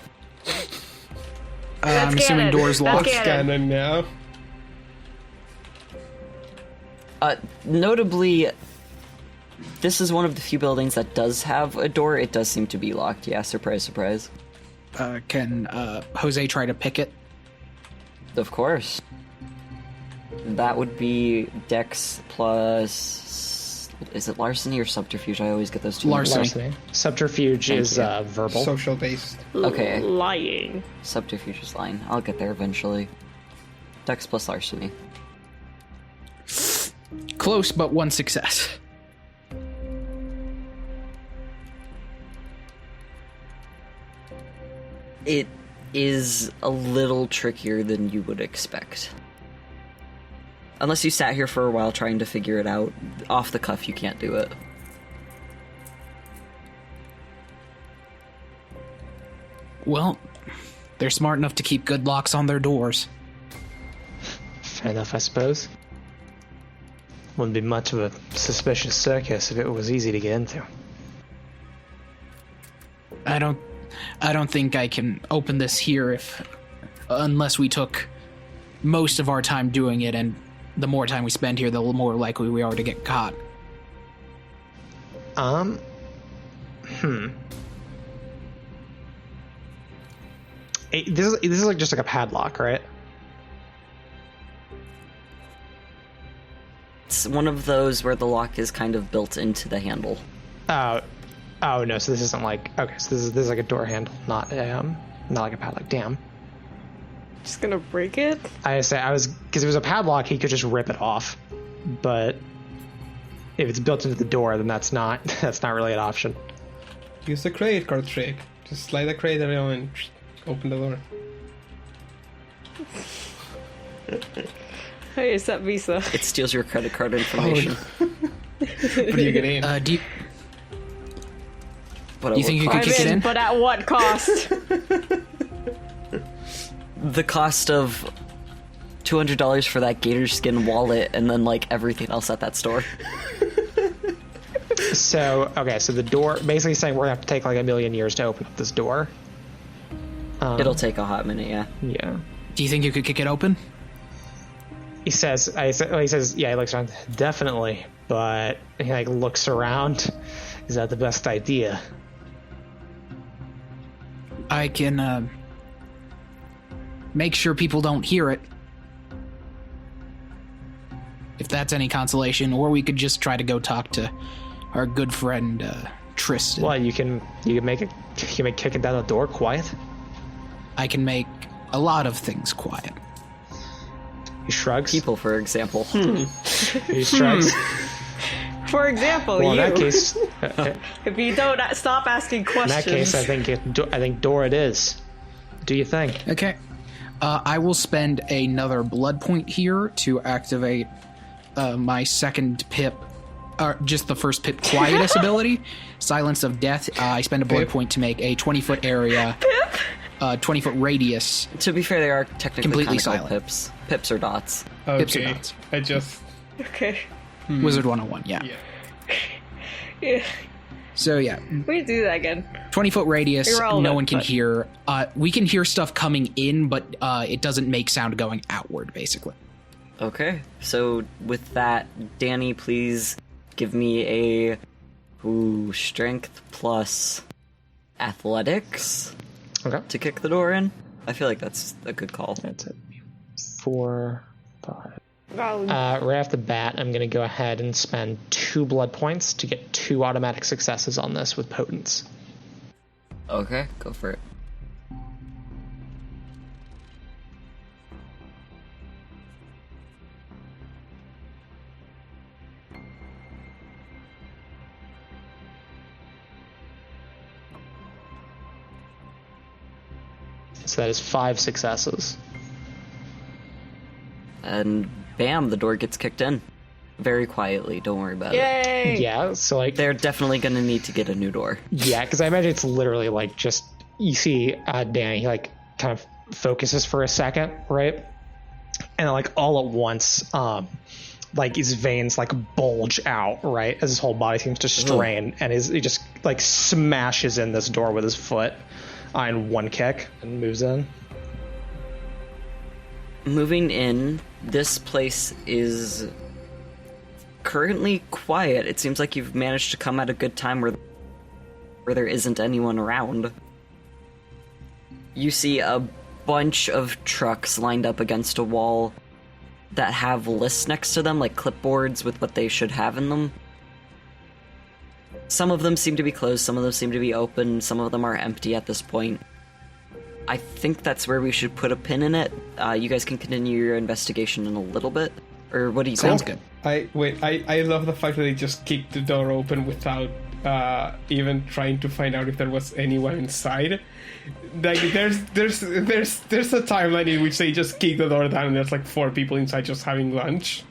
I'm assuming doors locked.
Scanning now.
Notably, this is one of the few buildings that does have a door. It does seem to be locked. Yeah, surprise, surprise.
Can Jose try to pick it?
Of course. That would be Dex plus... Is it larceny or subterfuge? I always get those two.
Larceny.
Subterfuge is verbal.
Social based.
Okay.
Lying.
Subterfuge is lying. I'll get there eventually. Dex plus larceny.
Close, but one success.
It is a little trickier than you would expect. Unless you sat here for a while trying to figure it out, off the cuff you can't do it.
Well, they're smart enough to keep good locks on their doors.
Fair enough, I suppose. Wouldn't be much of a suspicious circus if it was easy to get into.
I don't think I can open this here unless we took most of our time doing it, and the more time we spend here, the more likely we are to get caught.
This is like just like a padlock, right?
It's one of those where the lock is kind of built into the handle.
Oh no, so this isn't like, okay, so this is like a door handle, not like a padlock. Damn.
Just gonna break it?
Because if it was a padlock, he could just rip it off. But if it's built into the door, then that's not really an option.
Use the credit card trick. Just slide the credit around and open the door.
Hey, it's that Visa.
It steals your credit card information.
But you get in.
Do you
But
think you could
I'm
kick it in?
But at what cost?
The cost of $200 for that gator skin wallet and then like everything else at that store.
So the door, basically saying we're gonna have to take like 1,000,000 years to open up this door.
It'll take a hot minute, yeah.
Yeah.
Do you think you could kick it open?
He says, yeah, he looks around, definitely, but he like looks around. Is that the best idea?
I can make sure people don't hear it. If that's any consolation, or we could just try to go talk to our good friend Tristan.
Well, you can make kicking down the door quiet.
I can make a lot of things quiet.
He shrugs.
People, for example.
He shrugs.
For example,
Well, in
you.
that case,
If you don't stop asking
in
questions.
that case, I think door it is. Do you think?
Okay. I will spend another blood point here to activate my second pip, just the first pip quietus ability, Silence of Death. I spend a blood
Pip?
point to make a 20-foot area, 20-foot radius.
To be fair, they are technically
Completely
kind of
silent.
pips. Pips or dots.
Pips or
Okay.
dots.
I just.
Okay.
Wizard 101, yeah.
Yeah.
So yeah,
We do that again.
20-foot radius,
Irrelevant,
no one can
but-
hear. We can hear stuff coming in, but it doesn't make sound going outward, basically.
Okay, so with that, Danny, please give me a strength plus athletics
Okay.
to kick the door in. I feel like that's a good call.
That's it. 4, 5.
Oh,
Right off the bat, I'm going to go ahead and spend 2 blood points to get 2 automatic successes on this with potence.
Okay, go for it.
So that is 5 successes.
And bam, the door gets kicked in. Very quietly, don't worry about it.
Yay!
Yeah, so like...
They're definitely gonna need to get a new door.
Yeah, because I imagine it's literally like just... You see Danny, he like kind of focuses for a second, right? And then like all at once, like his veins like bulge out, right? As his whole body seems to strain, and he just like smashes in this door with his foot in one kick and moves in.
Moving in, this place is currently quiet. It seems like you've managed to come at a good time where there isn't anyone around. You see a bunch of trucks lined up against a wall that have lists next to them, like clipboards with what they should have in them. Some of them seem to be closed, some of them seem to be open, some of them are empty at this point. I think that's where we should put a pin in it. You guys can continue your investigation in a little bit. Or what do you
Sounds
think?
good.
I love the fact that they just kicked the door open without even trying to find out if there was anyone inside. Like there's a timeline in which they just kick the door down and there's like 4 people inside just having lunch.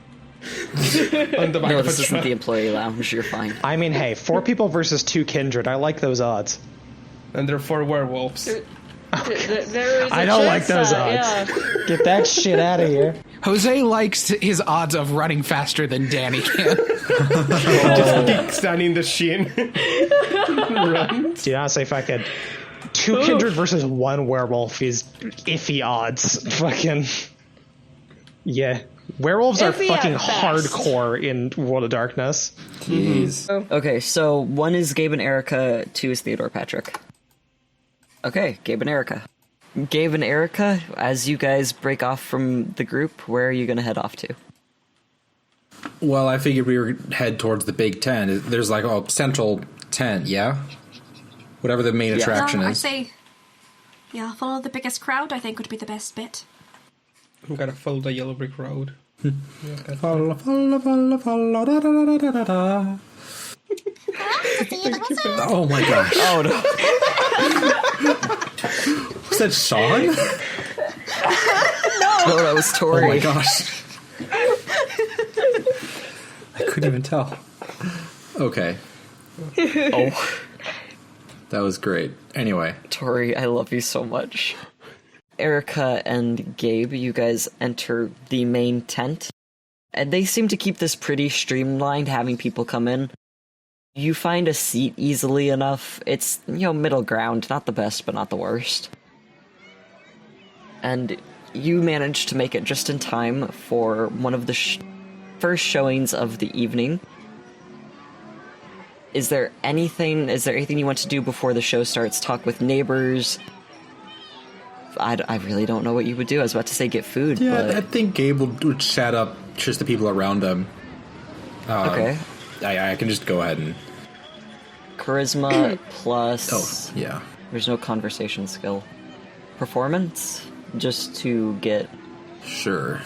On the back
No,
of
this
a
isn't
truck.
the employee lounge, you're fine.
I mean, hey, 4 people versus 2 kindred. I like those odds.
And there are 4 werewolves.
There is
I
a
don't like
chance
those
that,
odds.
yeah.
Get that shit out of here.
Jose likes his odds of running faster than Danny can.
Just kicks down in the shin. Runs.
Dude, honestly, if I could... 2 kindred versus 1 werewolf is iffy odds. Fucking... Yeah. Werewolves are
Iffy
fucking
at best.
hardcore in World of Darkness.
Jeez.
Okay, so 1 is Gabe and Erica, 2 is Theodore Patrick. Okay, Gabe and Erica. Gabe and Erica, as you guys break off from the group, where are you going to head off to?
Well, I figured we would head towards the big tent. There's like a central tent, yeah? Whatever the main attraction
I
is.
say, yeah, follow the biggest crowd, I think would be the best bit.
I'm gonna follow the yellow brick road.
Follow, follow, follow, follow, da, da, da, da, da, da. Oh my gosh.
Oh no.
Was that Sean?
No, that was Tori.
Oh my gosh. I couldn't even tell. Okay.
Oh,
That was great. Anyway.
Tori, I love you so much. Erica and Gabe, you guys enter the main tent. And they seem to keep this pretty streamlined, having people come in. You find a seat easily enough. It's, middle ground. Not the best, but not the worst. And you manage to make it just in time for one of the first showings of the evening. Is there anything you want to do before the show starts? Talk with neighbors? I really don't know what you would do. I was about to say get food,
Yeah,
but...
I think Gabe would chat up just the people around him.
Okay.
I can just go ahead and...
Charisma plus...
Oh, yeah.
There's no conversation skill. Performance? Just to get
Sure.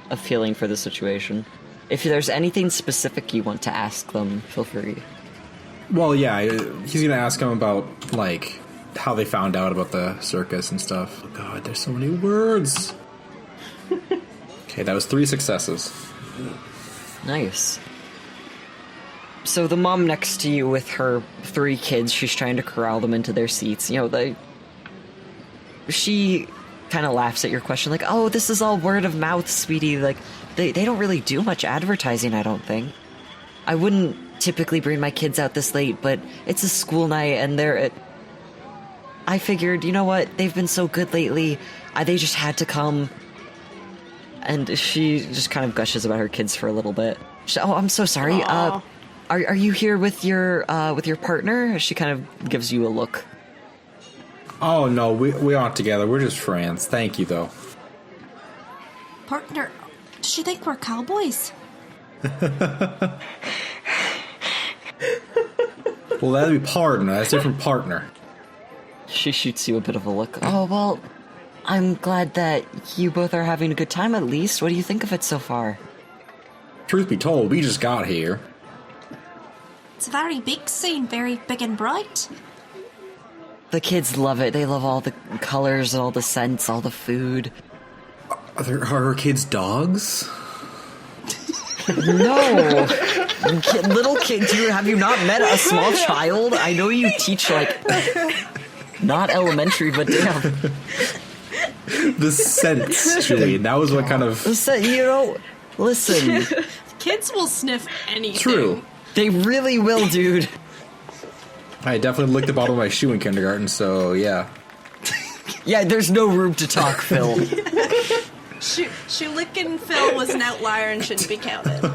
a feeling for the situation. If there's anything specific you want to ask them, feel free.
Well, yeah, he's gonna ask him about, like, how they found out about the circus and stuff. Oh god, there's so many words! Okay, that was 3 successes.
Nice. So the mom next to you with her 3 kids, she's trying to corral them into their seats. She kind of laughs at your question, like, oh, this is all word of mouth, sweetie. Like, they don't really do much advertising, I don't think. I wouldn't typically bring my kids out this late, but it's a school night and I figured, you know what, they've been so good lately, they just had to come. And she just kind of gushes about her kids for a little bit. Oh, I'm so sorry.
Aw.
Are you here with your partner? She kind of gives you a look.
Oh, no, we aren't together. We're just friends. Thank you, though.
Partner, does she think we're cowboys?
Well, that'd be partner. That's different partner.
She shoots you a bit of a look. Oh, well, I'm glad that you both are having a good time at least. What do you think of it so far?
Truth be told, we just got here.
It's a very big scene, very big and bright.
The kids love it. They love all the colors, all the scents, all the food.
Are her kids dogs?
No! Little kids, have you not met a small child? I know you teach, like, not elementary, but damn.
The scents, Julian. That was what kind of...
Listen.
Kids will sniff anything.
True.
They really will, dude.
I definitely licked the bottom of my shoe in kindergarten, so yeah.
Yeah, there's no room to talk, Phil.
Shoelickin' Phil was an outlier and shouldn't be counted.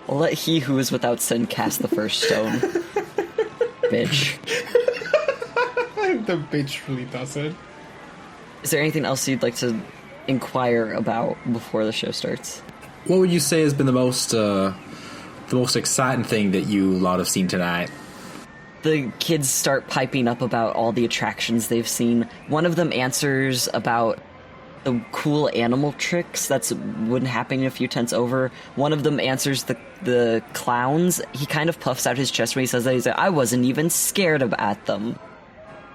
I'll let he who is without sin cast the first stone. Bitch.
The bitch really does it.
Is there anything else you'd like to inquire about before the show starts?
What would you say has been the most exciting thing that you lot have seen tonight?
The kids start piping up about all the attractions they've seen. One of them answers about the cool animal tricks that's wouldn't happen a few tents over. One of them answers the clowns. He kind of puffs out his chest when he says that. He's like, I wasn't even scared at them.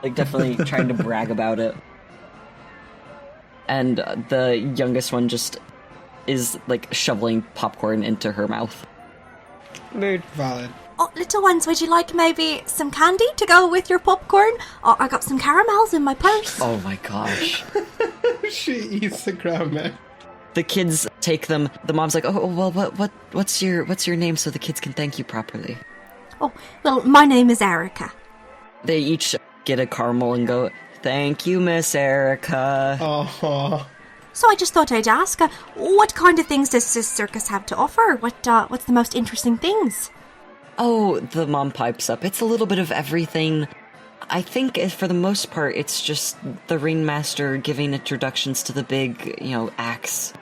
Like, definitely trying to brag about it. And the youngest one just is, like, shoveling popcorn into her mouth.
Mood valid.
Oh, little ones, would you like maybe some candy to go with your popcorn? Oh, I got some caramels in my purse.
Oh my gosh.
She eats the caramel.
The kids take them. The mom's like, oh well, what's your name so the kids can thank you properly?
Oh, well, my name is Erica.
They each get a caramel and go, thank you, Miss Erica.
Oh.
So I just thought I'd ask, what kind of things does this circus have to offer? What's the most interesting things?
Oh, the mom pipes up. It's a little bit of everything. I think for the most part, it's just the ringmaster giving introductions to the big, acts.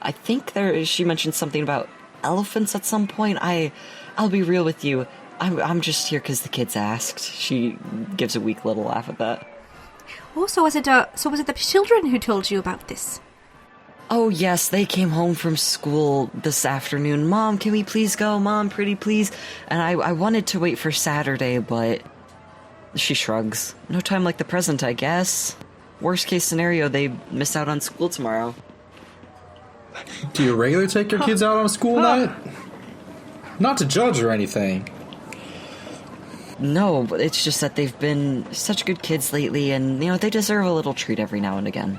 I think she mentioned something about elephants at some point. I'll be real with you. I'm just here because the kids asked. She gives a weak little laugh at that.
Oh, so was it the children who told you about this?
Oh, yes, they came home from school this afternoon. Mom, can we please go? Mom, pretty please. And I wanted to wait for Saturday, but... She shrugs. No time like the present, I guess. Worst case scenario, they miss out on school tomorrow.
Do you regularly take your kids out on a school night? Not to judge or anything.
No, but it's just that they've been such good kids lately, and, they deserve a little treat every now and again.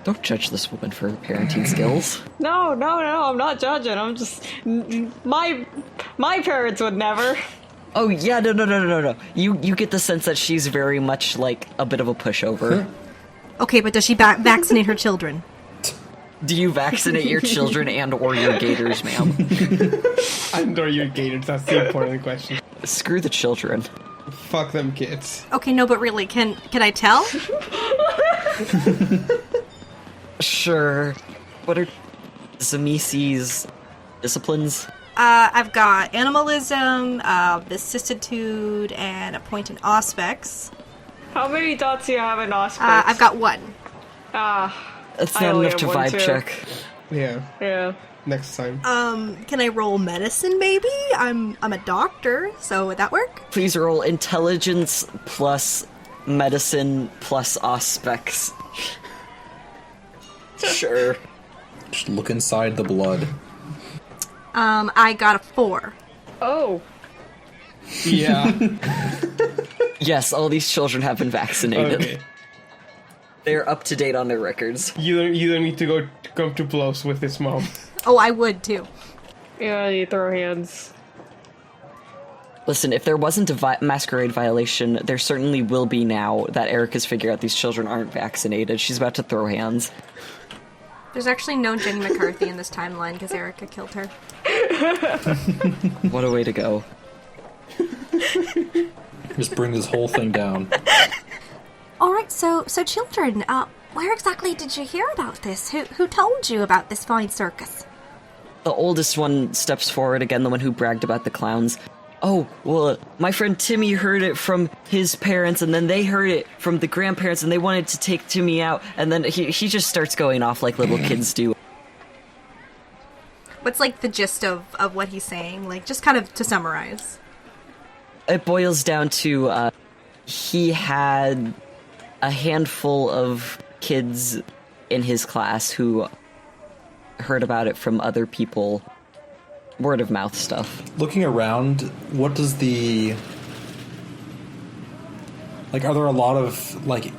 Don't judge this woman for her parenting skills.
No, I'm not judging. I'm just... My parents would never.
Oh, yeah, no. You get the sense that she's very much, like, a bit of a pushover.
Okay, but does she vaccinate her children?
Do you vaccinate your children and or your gators, ma'am?
And or your gators, that's the important question.
Screw the children.
Fuck them kids.
Okay, no, but really, can I tell?
Sure. What are Zamisi's disciplines?
I've got animalism, vicissitude, and a point in auspex.
How many dots do you have in Auspex?
I've got one.
That's
I
not
only
enough to
have one,
vibe
too.
check.
Yeah. Next time.
Can I roll medicine, maybe? I'm a doctor, so would that work?
Please roll intelligence plus medicine plus auspex. Sure.
Just look inside the blood.
I got a 4.
Oh.
Yeah.
Yes, all these children have been vaccinated.
Okay.
They're up to date on their records.
You don't need to come to blows with his mom.
Oh, I would, too.
Yeah, you throw hands.
Listen, if there wasn't a masquerade violation, there certainly will be now that Erica's figured out these children aren't vaccinated. She's about to throw hands.
There's actually no Jenny McCarthy in this timeline because Erica killed her.
What a way to go.
Just bring this whole thing down.
All right, so children, where exactly did you hear about this? Who told you about this fine circus?
The oldest one steps forward again, the one who bragged about the clowns. Oh, well, my friend Timmy heard it from his parents, and then they heard it from the grandparents, and they wanted to take Timmy out, and then he just starts going off like little kids do.
What's, like, the gist of what he's saying? Like, just kind of to summarize.
It boils down to, he had a handful of kids in his class who heard about it from other people. Word of mouth stuff.
Looking around, what does the... Like, are there a lot of, like,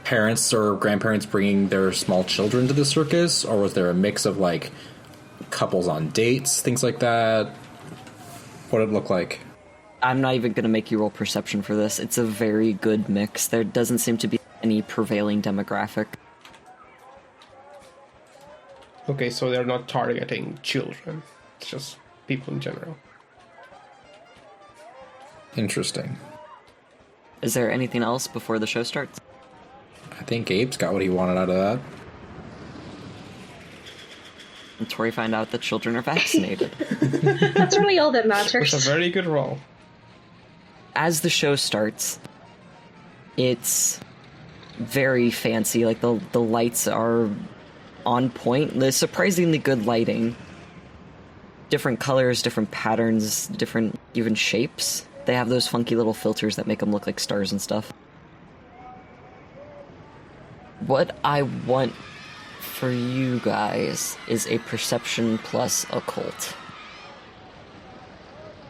parents or grandparents bringing their small children to the circus? Or was there a mix of, like, couples on dates, things like that? What did it look like?
I'm not even going to make you roll perception for this. It's a very good mix. There doesn't seem to be any prevailing demographic.
Okay, so they're not targeting children. It's just people in general.
Interesting.
Is there anything else before the show starts?
I think Gabe's got what he wanted out of that.
And Tori find out that children are vaccinated.
That's really all that matters.
It's a very good roll.
As the show starts, it's very fancy. Like, the lights are on point. There's surprisingly good lighting. Different colors, different patterns, different even shapes. They have those funky little filters that make them look like stars and stuff. What I want for you guys is a perception plus occult.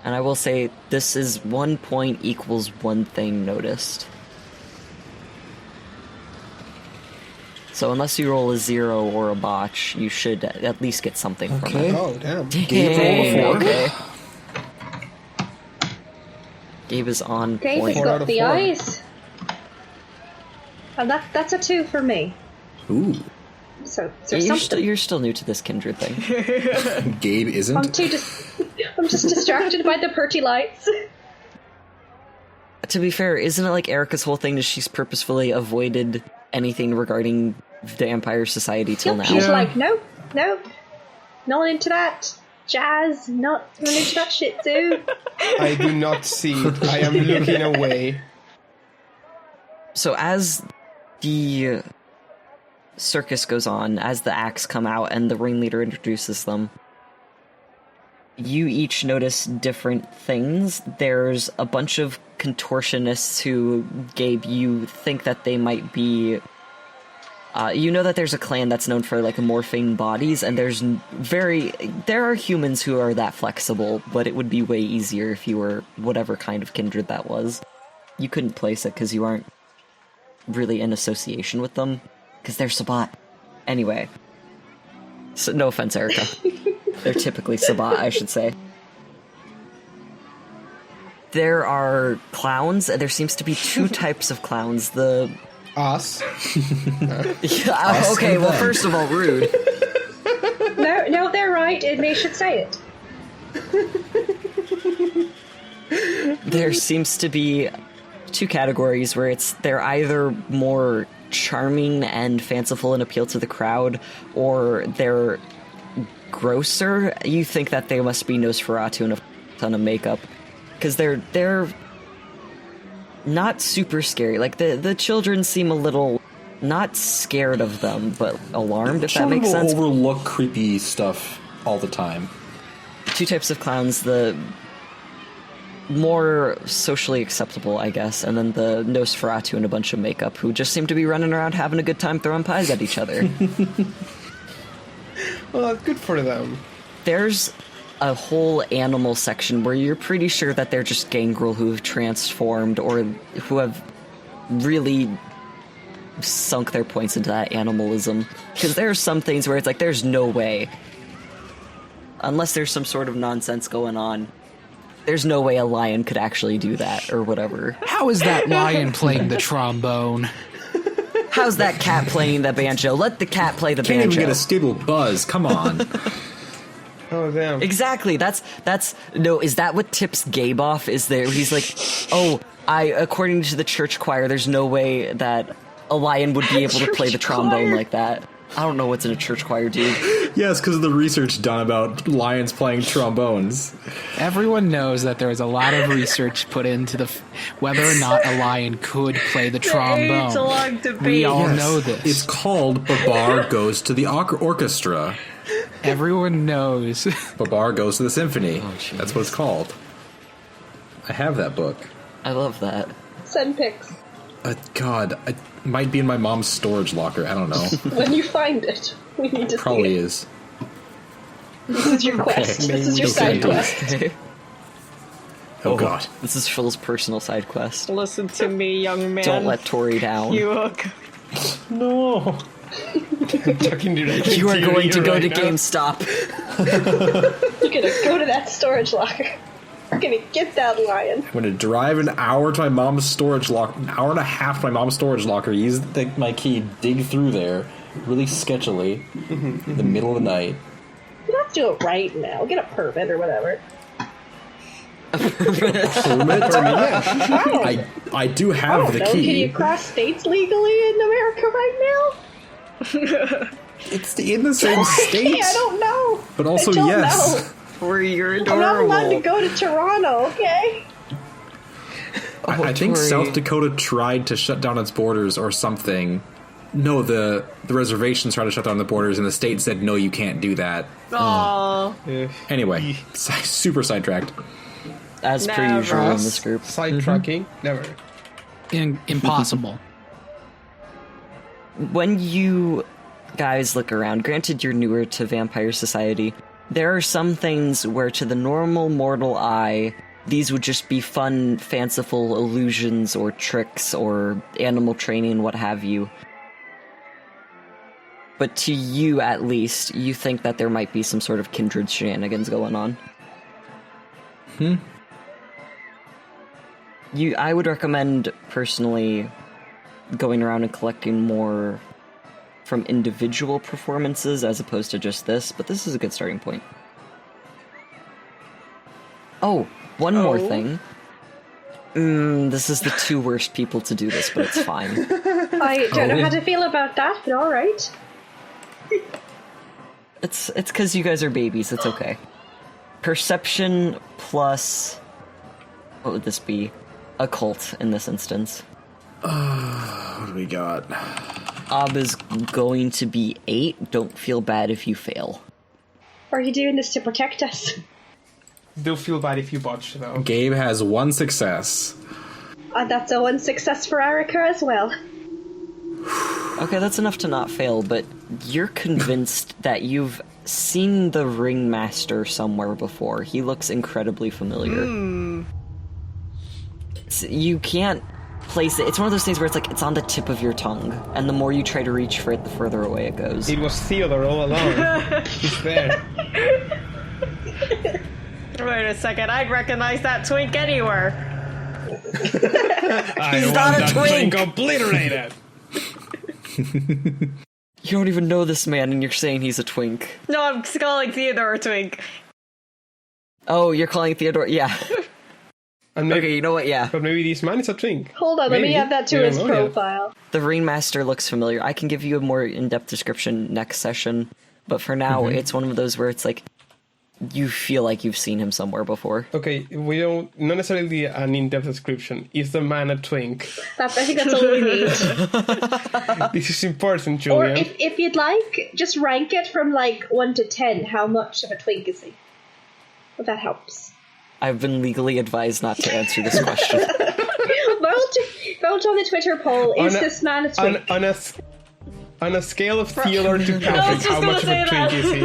And I will say, this is 1 point equals one thing noticed. So unless you roll a 0 or a botch, you should at least get something from it.
Oh, damn.
Gabe rolled a 4. Okay. Gabe is on
Gabe
point.
has
4 out
got
of
the
4.
eyes. And that's a 2 for me.
Ooh.
So
You're still new to this kindred thing.
Gabe isn't?
I'm just distracted by the pretty lights.
To be fair, isn't it like Erica's whole thing is she's purposefully avoided anything regarding the Empire Society till now?
She's like, no, not into that. Jazz, not into that shit too.
I do not see it. I am looking away.
So as the circus goes on, as the acts come out and the ringleader introduces them, you each notice different things. There's a bunch of contortionists who, Gabe, you think that they might be... you know that there's a clan that's known for, like, morphing bodies, and there are humans who are that flexible, but it would be way easier if you were whatever kind of kindred that was. You couldn't place it because you aren't really in association with them, because they're Sabbat. Anyway. So, no offense, Erica. They're typically Sabbat, I should say. There are clowns, and there seems to be two types of clowns.
Us.
Yeah, okay, well, first of all, rude.
No, they're right, and they should say it.
There seems to be two categories where they're either more charming and fanciful and appeal to the crowd, or they're grosser. You think that they must be Nosferatu and a ton of makeup, because they're not super scary. Like, the children seem a little not scared of them, but alarmed, if that makes sense.
Children will overlook creepy stuff all the time.
Two types of clowns, the more socially acceptable, I guess, and then the Nosferatu and a bunch of makeup who just seem to be running around having a good time throwing pies at each other.
Well, that's good for them.
There's a whole animal section where you're pretty sure that they're just gangrel who've transformed or who have really sunk their points into that animalism. Because there are some things where it's like, there's no way. Unless there's some sort of nonsense going on, there's no way a lion could actually do that, or whatever.
How is that lion playing the trombone?
How's that cat playing the banjo? Let the cat play the
Can't
banjo.
even get a stable buzz, come on.
Oh, damn.
Exactly. That's no. Is that what tips Gabe off? Is there? He's like, oh, according to the church choir, there's no way that a lion would be able to play the trombone like that. I don't know what's in a church choir, dude.
Yes, because of the research done about lions playing trombones.
Everyone knows that there is a lot of research put into whether or not a lion could play the trombone.
It's a long debate.
We all know this.
It's called Babar Goes to the Orchestra.
Everyone knows.
Babar Goes to the Symphony. That's what it's called. I have that book.
I love that.
Send pics.
God, it might be in my mom's storage locker. I don't know.
When you find it, we need to
Probably
see it.
is.
This is your quest.
Okay.
This is your side quest.
Okay.
Oh God.
This is Phil's personal side quest.
Listen to me, young man.
Don't let Tori down.
You look.
No. Talking directly
You are
your
going to
ear
go
right
to
now.
GameStop.
You're gonna go to that storage locker. You're gonna get that lion.
I'm gonna drive an hour to my mom's storage locker, an hour and a half to my mom's storage locker, use my key, dig through there, really sketchily, in the middle of the night.
You don't have to do it right now. Get a permit or whatever.
I do have the
Can
key.
you cross states legally in America right now?
It's in the same state.
I don't know.
But also,
I don't
yes.
know.
Tori, you're
I'm
adorable.
not allowed to go to Toronto, okay?
I think
Tori.
South Dakota tried to shut down its borders or something. No, the reservations tried to shut down the borders, and the state said, no, you can't do that.
Aww.
Anyway, super sidetracked.
As per
Never.
usual in this group.
Sidetracking? Never.
Impossible.
When you guys look around, granted you're newer to Vampire Society, there are some things where to the normal mortal eye, these would just be fun, fanciful illusions or tricks or animal training, what have you. But to you, at least, you think that there might be some sort of kindred shenanigans going on. I would recommend, personally, going around and collecting more from individual performances as opposed to just this, but this is a good starting point. Oh, one more thing. This is the two worst people to do this, but it's fine.
I don't know how to feel about that, but alright.
It's because you guys are babies, it's okay. Perception plus... what would this be? Occult, in this instance.
What do we got?
Ob is going to be 8. Don't feel bad if you fail.
Are you doing this to protect us?
Do feel bad if you botch, though.
Gabe has 1 success.
That's a 1 success for Erica as well.
Okay, that's enough to not fail, but you're convinced that you've seen the ringmaster somewhere before. He looks incredibly familiar. You can't place it. It's one of those things where it's like, it's on the tip of your tongue, and the more you try to reach for it, the further away it goes.
It was Theodore all along. He's there.
Wait a second, I'd recognize that twink anywhere.
I
He's
want
not a
that
twink.
obliterated.
You don't even know this man, and you're saying he's a twink.
No, I'm calling Theodore a twink.
Oh, you're calling Theodore? Yeah.
And maybe,
Okay, you know what? Yeah.
But maybe this man is a twink.
Hold on, let me
Maybe.
add that to
We don't
his
know yet.
profile.
The ringmaster looks familiar. I can give you a more in-depth description next session, but for now, it's one of those where it's like, you feel like you've seen him somewhere before.
Okay, we don't... Not necessarily an in-depth description. Is the man a twink?
I think that's all we need.
This is important,
Or
Julian.
if you'd like, just rank it from like 1 to 10. How much of a twink is he? If that helps.
I've been legally advised not to answer this question.
Vote on the Twitter poll. Is
On a-
this man a twink?
On a scale of Theodore to
I was
Patrick,
just
how
gonna
much of
say
a twink
that.
is he?